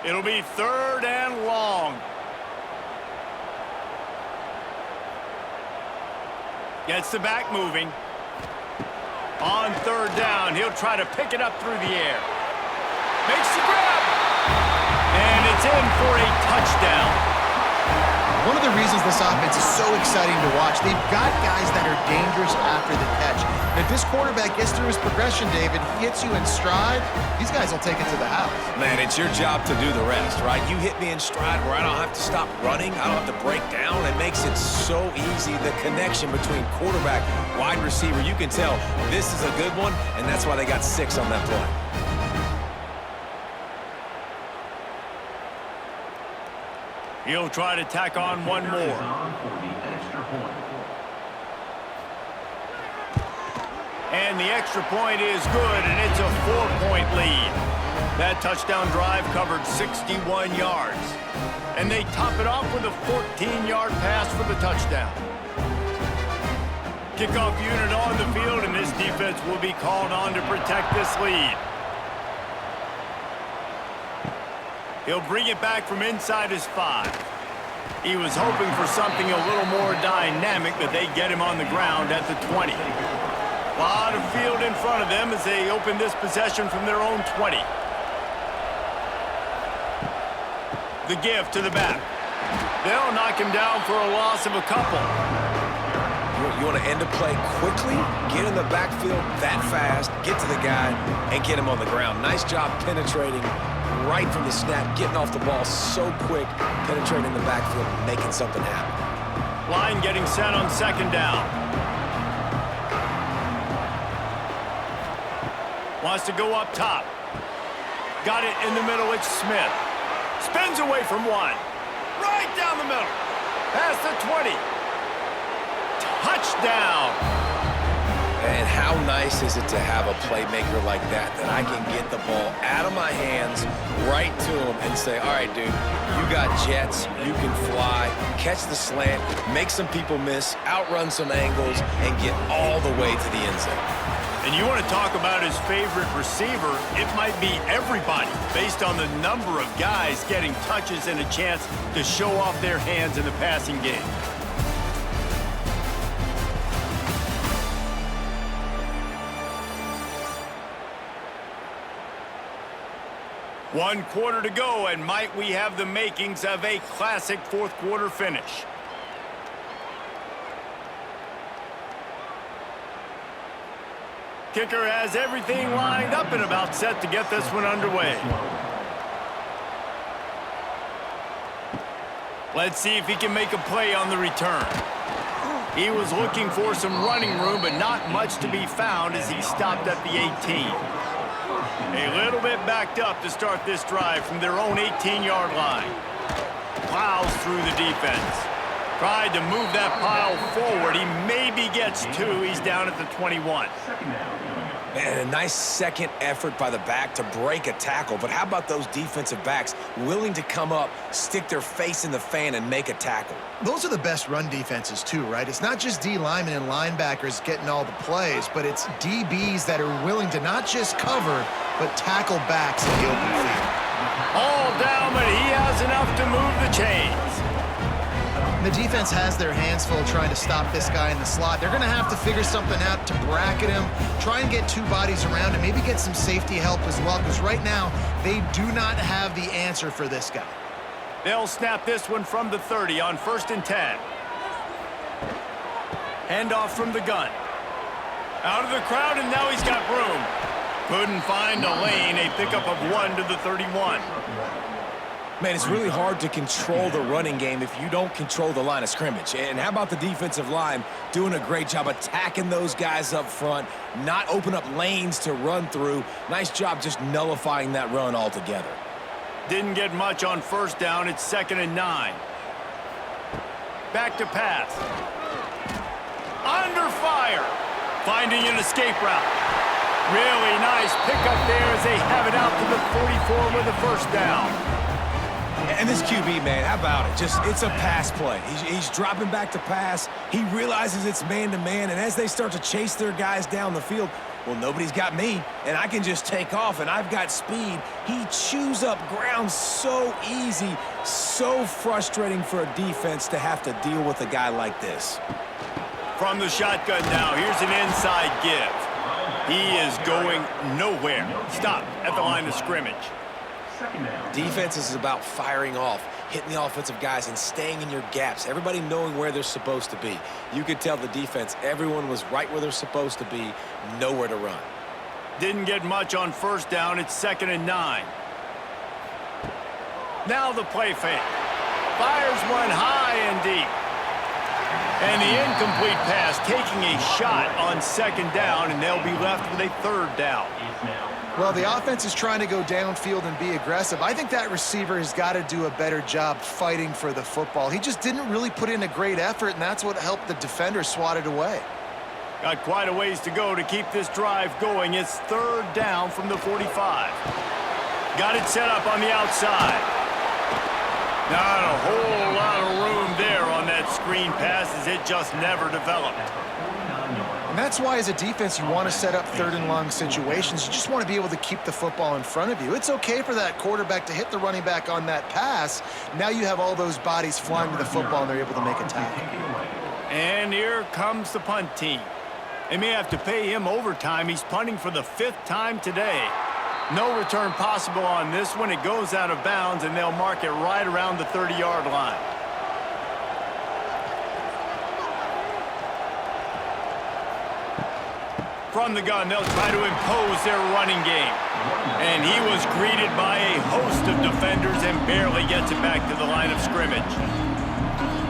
It'll be 3rd and long. Gets the back moving. On 3rd down, he'll try to pick it up through the air. Makes the grab. And it's in for a touchdown. One of the reasons this offense is so exciting to watch, they've got guys that are dangerous after the catch. And if this quarterback gets through his progression, David, he hits you in stride, these guys will take it to the house. Man, it's your job to do the rest, right? You hit me in stride where I don't have to stop running. I don't have to break down. It makes it so easy. The connection between quarterback, wide receiver, you can tell this is a good one, and that's why they got 6 on that play. He'll try to tack on one more. And the extra point is good, and it's a 4-point lead. That touchdown drive covered 61 yards. And they top it off with a 14-yard pass for the touchdown. Kickoff unit on the field, and this defense will be called on to protect this lead. He'll bring it back from inside his 5. He was hoping for something a little more dynamic, but they get him on the ground at the 20. A lot of field in front of them as they open this possession from their own 20. The give to the back. They'll knock him down for a loss of a couple. You want to end a play quickly, get in the backfield that fast, get to the guy, and get him on the ground. Nice job penetrating right from the snap, getting off the ball so quick, penetrating the backfield, making something happen. Line getting set on 2nd down. Wants to go up top. Got it in the middle, it's Smith. Spins away from 1. Right down the middle. Past the 20. Touchdown. And how nice is it to have a playmaker like that I can get the ball out of my hands right to him and say, all right, dude, you got jets, you can fly, catch the slant, make some people miss, outrun some angles, and get all the way to the end zone. And you want to talk about his favorite receiver, it might be everybody based on the number of guys getting touches and a chance to show off their hands in the passing game. One quarter to go, and might we have the makings of a classic 4th quarter finish. Kicker has everything lined up and about set to get this one underway. Let's see if he can make a play on the return. He was looking for some running room, but not much to be found as he stopped at the 18. A little bit backed up to start this drive from their own 18-yard line. Plows through the defense. Tried to move that pile forward. He maybe gets 2. He's down at the 21. And a nice second effort by the back to break a tackle. But how about those defensive backs willing to come up, stick their face in the fan, and make a tackle? Those are the best run defenses too, right? It's not just D linemen and linebackers getting all the plays, but it's DBs that are willing to not just cover, but tackle backs in the open field. All down, but he has enough to move the chains. The defense has their hands full trying to stop this guy in the slot. They're going to have to figure something out to bracket him, try and get 2 bodies around him, maybe get some safety help as well, because right now they do not have the answer for this guy. They'll snap this one from the 30 on 1st and 10. Handoff from the gun. Out of the crowd, and now he's got room. Couldn't find a lane, a pickup of 1 to the 31. Man, it's really hard to control the running game if you don't control the line of scrimmage. And how about the defensive line doing a great job attacking those guys up front, not open up lanes to run through. Nice job just nullifying that run altogether. Didn't get much on 1st down. It's 2nd and 9. Back to pass. Under fire. Finding an escape route. Really nice pickup there as they have it out to the 44 with a 1st down. And this QB, man, how about it? It's a pass play. He's dropping back to pass. He realizes it's man-to-man, and as they start to chase their guys down the field, well, nobody's got me, and I can just take off, and I've got speed. He chews up ground so easy, so frustrating for a defense to have to deal with a guy like this. From the shotgun now, here's an inside give. He is going nowhere. Stop at the line of scrimmage. Defense is about firing off, hitting the offensive guys, and staying in your gaps. Everybody knowing where they're supposed to be. You could tell the defense, everyone was right where they're supposed to be, nowhere to run. Didn't get much on 1st down. It's 2nd and 9. Now the play fake. Fires one high and deep. And the incomplete pass taking a shot on 2nd down, and they'll be left with a 3rd down. Well, the offense is trying to go downfield and be aggressive. I think that receiver has got to do a better job fighting for the football. He just didn't really put in a great effort, and that's what helped the defender swat it away. Got quite a ways to go to keep this drive going. It's 3rd down from the 45. Got it set up on the outside. Not a whole lot of room there on that screen pass as it just never developed. And that's why, as a defense, you want to set up third and long situations. You just want to be able to keep the football in front of you. It's okay for that quarterback to hit the running back on that pass. Now you have all those bodies flying to the football, and they're able to make a tackle. And here comes the punt team. They may have to pay him overtime. He's punting for the 5th time today. No return possible on this one. It goes out of bounds, and they'll mark it right around the 30-yard line. From the gun, they'll try to impose their running game. And he was greeted by a host of defenders and barely gets it back to the line of scrimmage.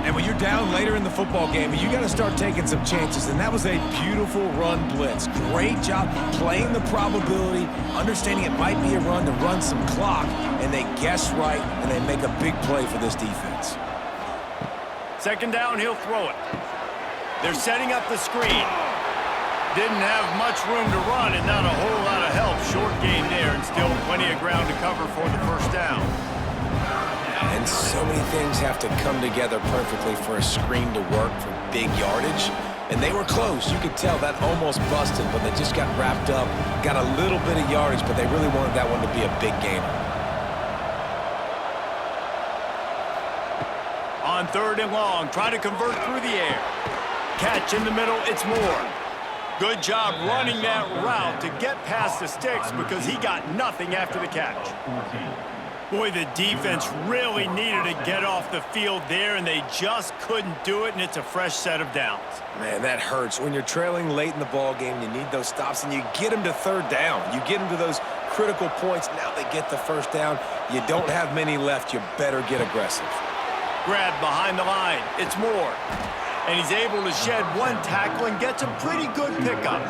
And when you're down later in the football game, you got to start taking some chances, and that was a beautiful run blitz. Great job playing the probability, understanding it might be a run to run some clock, and they guess right, and they make a big play for this defense. 2nd down, he'll throw it. They're setting up the screen. Didn't have much room to run and not a whole lot of help. Short gain there and still plenty of ground to cover for the 1st down. And so many things have to come together perfectly for a screen to work for big yardage. And they were close. You could tell that almost busted, but they just got wrapped up, got a little bit of yardage, but they really wanted that one to be a big gainer. On 3rd and long, try to convert through the air. Catch in the middle, it's Moore. Good job running that route to get past the sticks because he got nothing after the catch. Boy, the defense really needed to get off the field there, and they just couldn't do it, and it's a fresh set of downs. Man, that hurts. When you're trailing late in the ball game, you need those stops, and you get them to 3rd down. You get them to those critical points. Now they get the 1st down. You don't have many left. You better get aggressive. Grabbed behind the line. It's Moore. And he's able to shed one tackle and gets a pretty good pickup.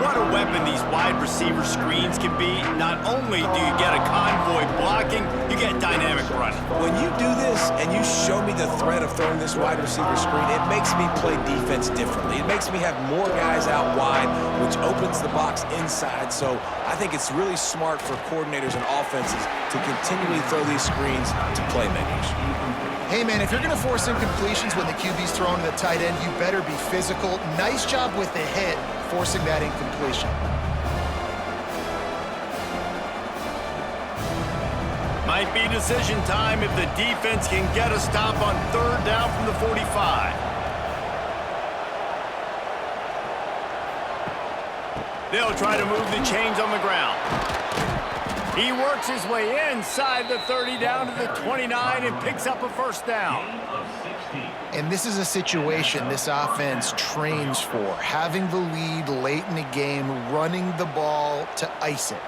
What a weapon these wide receiver screens can be. Not only do you get a convoy blocking, you get dynamic running. When you do this and you show me the threat of throwing this wide receiver screen, it makes me play defense differently. It makes me have more guys out wide, which opens the box inside. So I think it's really smart for coordinators and offenses to continually throw these screens to playmakers. Hey, man, if you're going to force incompletions when the QB's throwing to the tight end, you better be physical. Nice job with the hit, forcing that incompletion. Might be decision time if the defense can get a stop on 3rd down from the 45. They'll try to move the chains on the ground. He works his way inside the 30 down to the 29 and picks up a 1st down. And this is a situation this offense trains for, having the lead late in the game, running the ball to ice it.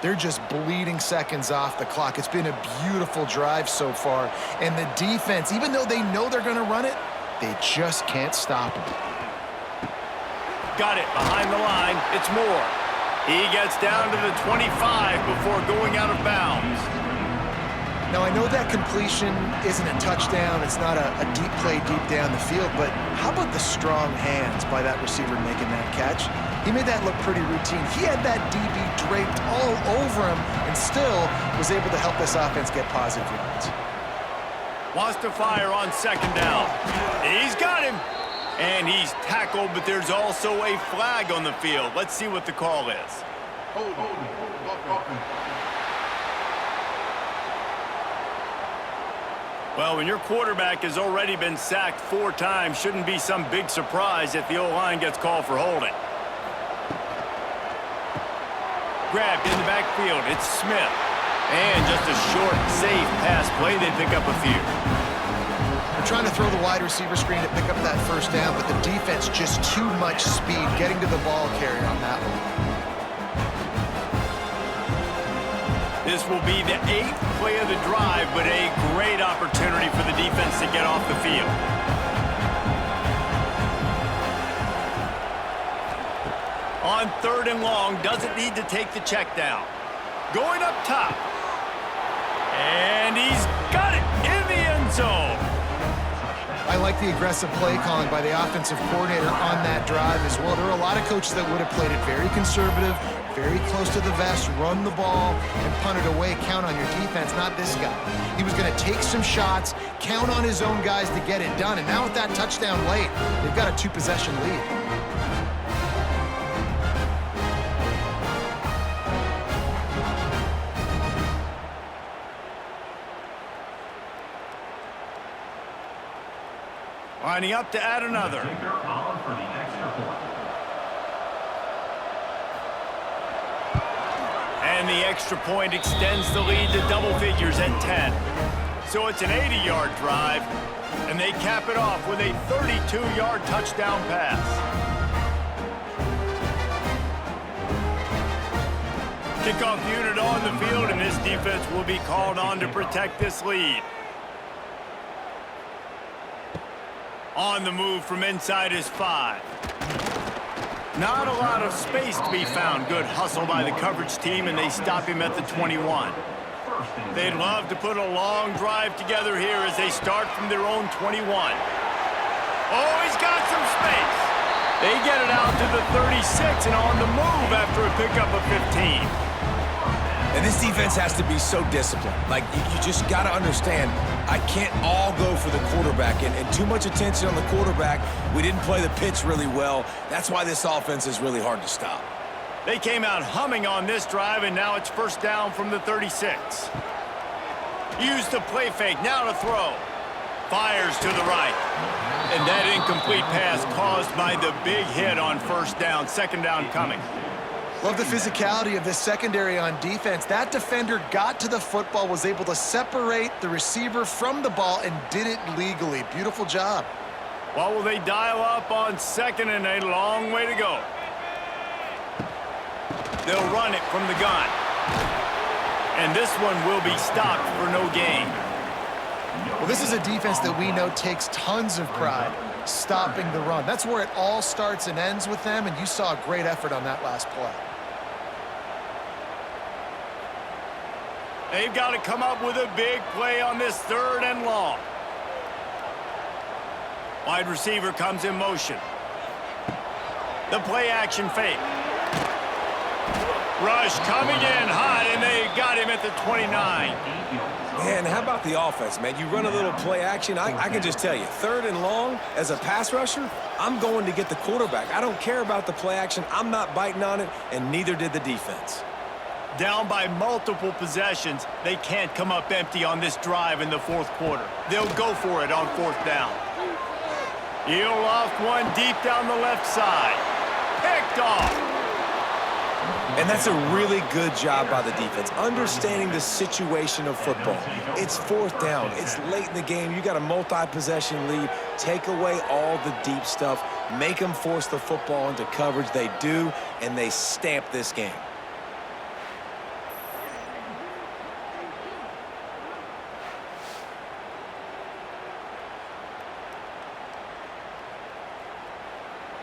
They're just bleeding seconds off the clock. It's been a beautiful drive so far, and the defense, even though they know they're going to run it, they just can't stop them. Got it behind the line. It's Moore. He gets down to the 25 before going out of bounds. Now, I know that completion isn't a touchdown. It's not a deep play deep down the field, but how about the strong hands by that receiver making that catch? He made that look pretty routine. He had that DB draped all over him and still was able to help this offense get positive yards. Wants to fire on 2nd down. He's got him. And he's tackled, but there's also a flag on the field. Let's see what the call is. Well, when your quarterback has already been sacked 4 times, shouldn't be some big surprise if the O-line gets called for holding. Grabbed in the backfield. It's Smith. And just a short, safe pass play. They pick up a few. They're trying to throw the wide receiver screen to pick up that 1st down, but the defense just too much speed getting to the ball carrier on that one. This will be the 8th play of the drive, but a great opportunity for the defense to get off the field. On 3rd and long, doesn't need to take the check down. Going up top. And he's got it in the end zone. I like the aggressive play calling by the offensive coordinator on that drive as well. There are a lot of coaches that would have played it very conservative, very close to the vest, run the ball, and punt it away, count on your defense. Not this guy. He was going to take some shots, count on his own guys to get it done, and now with that touchdown late, they've got a 2-possession lead. Lining up to add another. Kicker on for the extra point. And the extra point extends the lead to double figures at 10. So it's an 80-yard drive, and they cap it off with a 32-yard touchdown pass. Kickoff unit on the field, and this defense will be called on to protect this lead. On the move from inside his 5. Not a lot of space to be found. Good hustle by the coverage team, and they stop him at the 21. They'd love to put a long drive together here as they start from their own 21. Oh, he's got some space. They get it out to the 36 and on the move after a pickup of 15. And this defense has to be so disciplined. Like, you just got to understand, I can't all go for the quarterback. And too much attention on the quarterback. We didn't play the pitch really well. That's why this offense is really hard to stop. They came out humming on this drive, and now it's first down from the 36. Use the play fake, now to throw. Fires to the right. And that incomplete pass caused by the big hit on first down. Second down coming. Love the physicality of this secondary on defense. That defender got to the football, was able to separate the receiver from the ball, and did it legally. Beautiful job. Well, will they dial up on second and a long way to go? They'll run it from the gun. And this one will be stopped for no gain. Well, this is a defense that we know takes tons of pride stopping the run. That's where it all starts and ends with them, and you saw a great effort on that last play. They've got to come up with a big play on this third and long. Wide receiver comes in motion. The play action fake. Rush coming in hot, and they got him at the 29. Man, how about the offense, man? You run a little play action. I can just tell you, third and long, as a pass rusher, I'm going to get the quarterback. I don't care about the play action. I'm not biting on it, and neither did the defense. Down by multiple possessions, they can't come up empty on this drive in the fourth quarter. They'll go for it on fourth down. He'll loft one deep down the left side. Picked off. And that's a really good job by the defense, understanding the situation of football. It's fourth down. It's late in the game. You got a multi-possession lead. Take away all the deep stuff. Make them force the football into coverage. They do, and they stamp this game.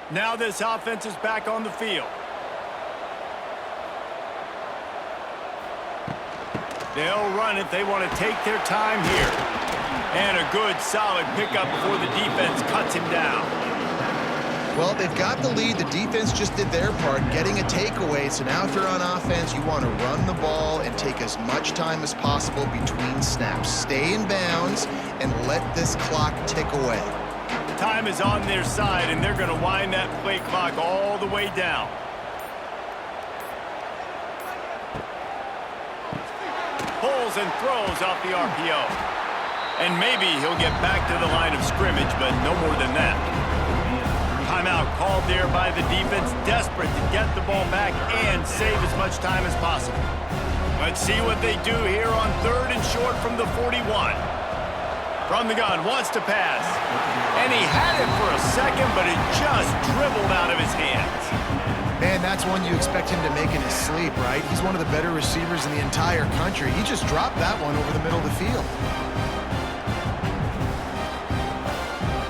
Now this offense is back on the field. They'll run it. They want to take their time here. And a good, solid pickup before the defense cuts him down. Well, they've got the lead. The defense just did their part, getting a takeaway. So now if you're on offense, you want to run the ball and take as much time as possible between snaps. Stay in bounds and let this clock tick away. Time is on their side, and they're going to wind that play clock all the way down. Pulls and throws off the RPO. And maybe he'll get back to the line of scrimmage, but no more than that. Timeout called there by the defense, desperate to get the ball back and save as much time as possible. Let's see what they do here on third and short from the 41. From the gun, wants to pass. And he had it for a second, but it just dribbled out of his hands. Man, that's one you expect him to make in his sleep, right? He's one of the better receivers in the entire country. He just dropped that one over the middle of the field.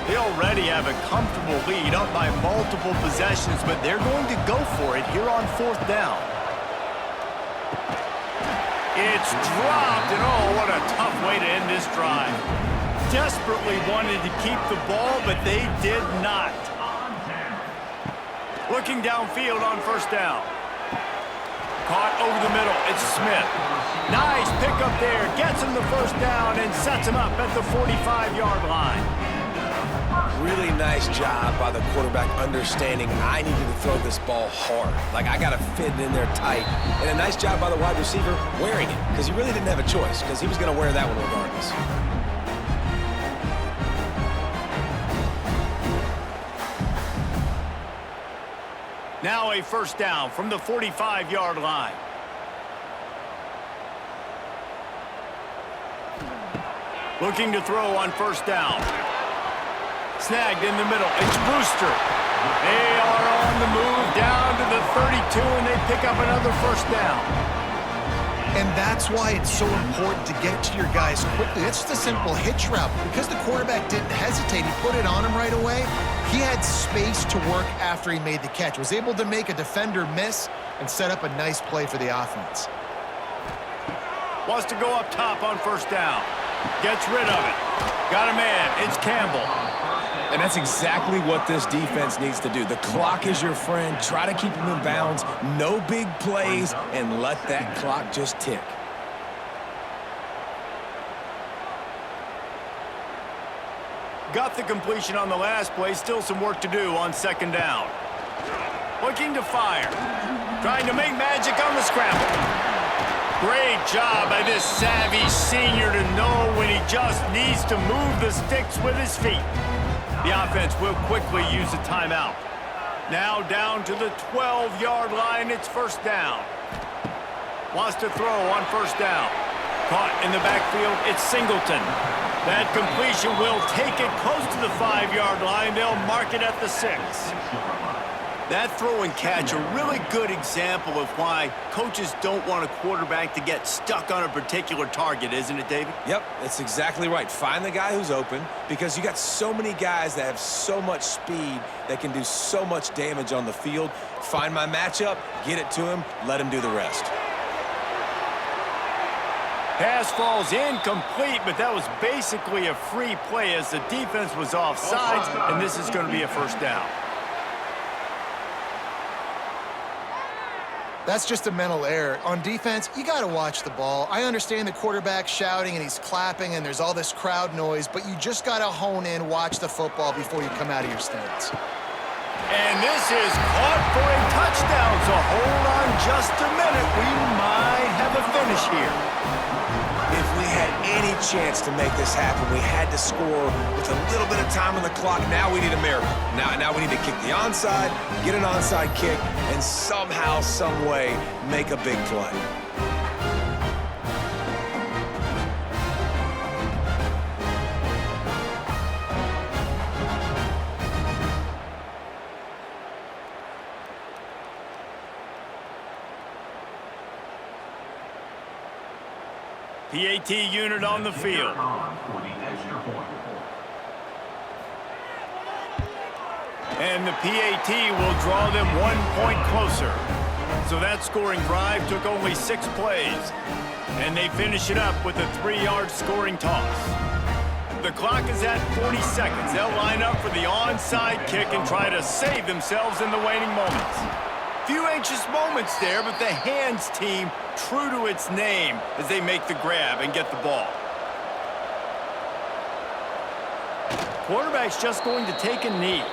They already have a comfortable lead, up by multiple possessions, but they're going to go for it here on fourth down. It's dropped, and oh, what a tough way to end this drive. desperately wanted to keep the ball, but they did not. Looking downfield on first down. Caught over the middle. It's Smith. Nice pickup there. Gets him the first down and sets him up at the 45-yard line. Really nice job by the quarterback understanding I needed to throw this ball hard. Like, I got to fit it in there tight. And a nice job by the wide receiver wearing it, because he really didn't have a choice, because he was going to wear that one regardless. Now a first down from the 45-yard line. Looking to throw on first down. Snagged in the middle. It's Brewster. They are on the move down to the 32, and they pick up another first down. And that's why it's so important to get to your guys quickly. It's just a simple hitch route. Because the quarterback didn't hesitate, he put it on him right away. He had space to work after he made the catch. Was able to make a defender miss and set up a nice play for the offense. Wants to go up top on first down. Gets rid of it. Got a man. It's Campbell. And that's exactly what this defense needs to do. The clock is your friend. Try to keep them in bounds. No big plays, and let that clock just tick. Got the completion on the last play. Still some work to do on second down. Looking to fire. Trying to make magic on the scramble. Great job by this savvy senior to know when he just needs to move the sticks with his feet. The offense will quickly use a timeout. Now down to the 12-yard line. It's first down. Wants to throw on first down. Caught in the backfield. It's Singleton. That completion will take it close to the 5-yard line. They'll mark it at the 6. That throw and catch, a really good example of why coaches don't want a quarterback to get stuck on a particular target, isn't it, David? Yep, that's exactly right. Find the guy who's open, because you got so many guys that have so much speed that can do so much damage on the field. Find my matchup, get it to him, let him do the rest. Pass falls incomplete, but that was basically a free play as the defense was offsides, and this is going to be a first down. That's just a mental error. On defense, you got to watch the ball. I understand the quarterback shouting and he's clapping and there's all this crowd noise, but you just got to hone in, watch the football before you come out of your stance. And this is caught for a touchdown, so hold on just a minute. We might have a finish here. If we had any chance to make this happen, we had to score with a little bit of time on the clock. Now we need a miracle. Now we need to kick the onside, get an onside kick, and somehow, some way, make a big play. PAT unit on the field. And the PAT will draw them 1 point closer. So that scoring drive took only 6 plays. And they finish it up with a 3-yard scoring toss. The clock is at 40 seconds. They'll line up for the onside kick and try to save themselves in the waning moments. Few anxious moments there, but the hands team true to its name as they make the grab and get the ball. Quarterback's just going to take a knee.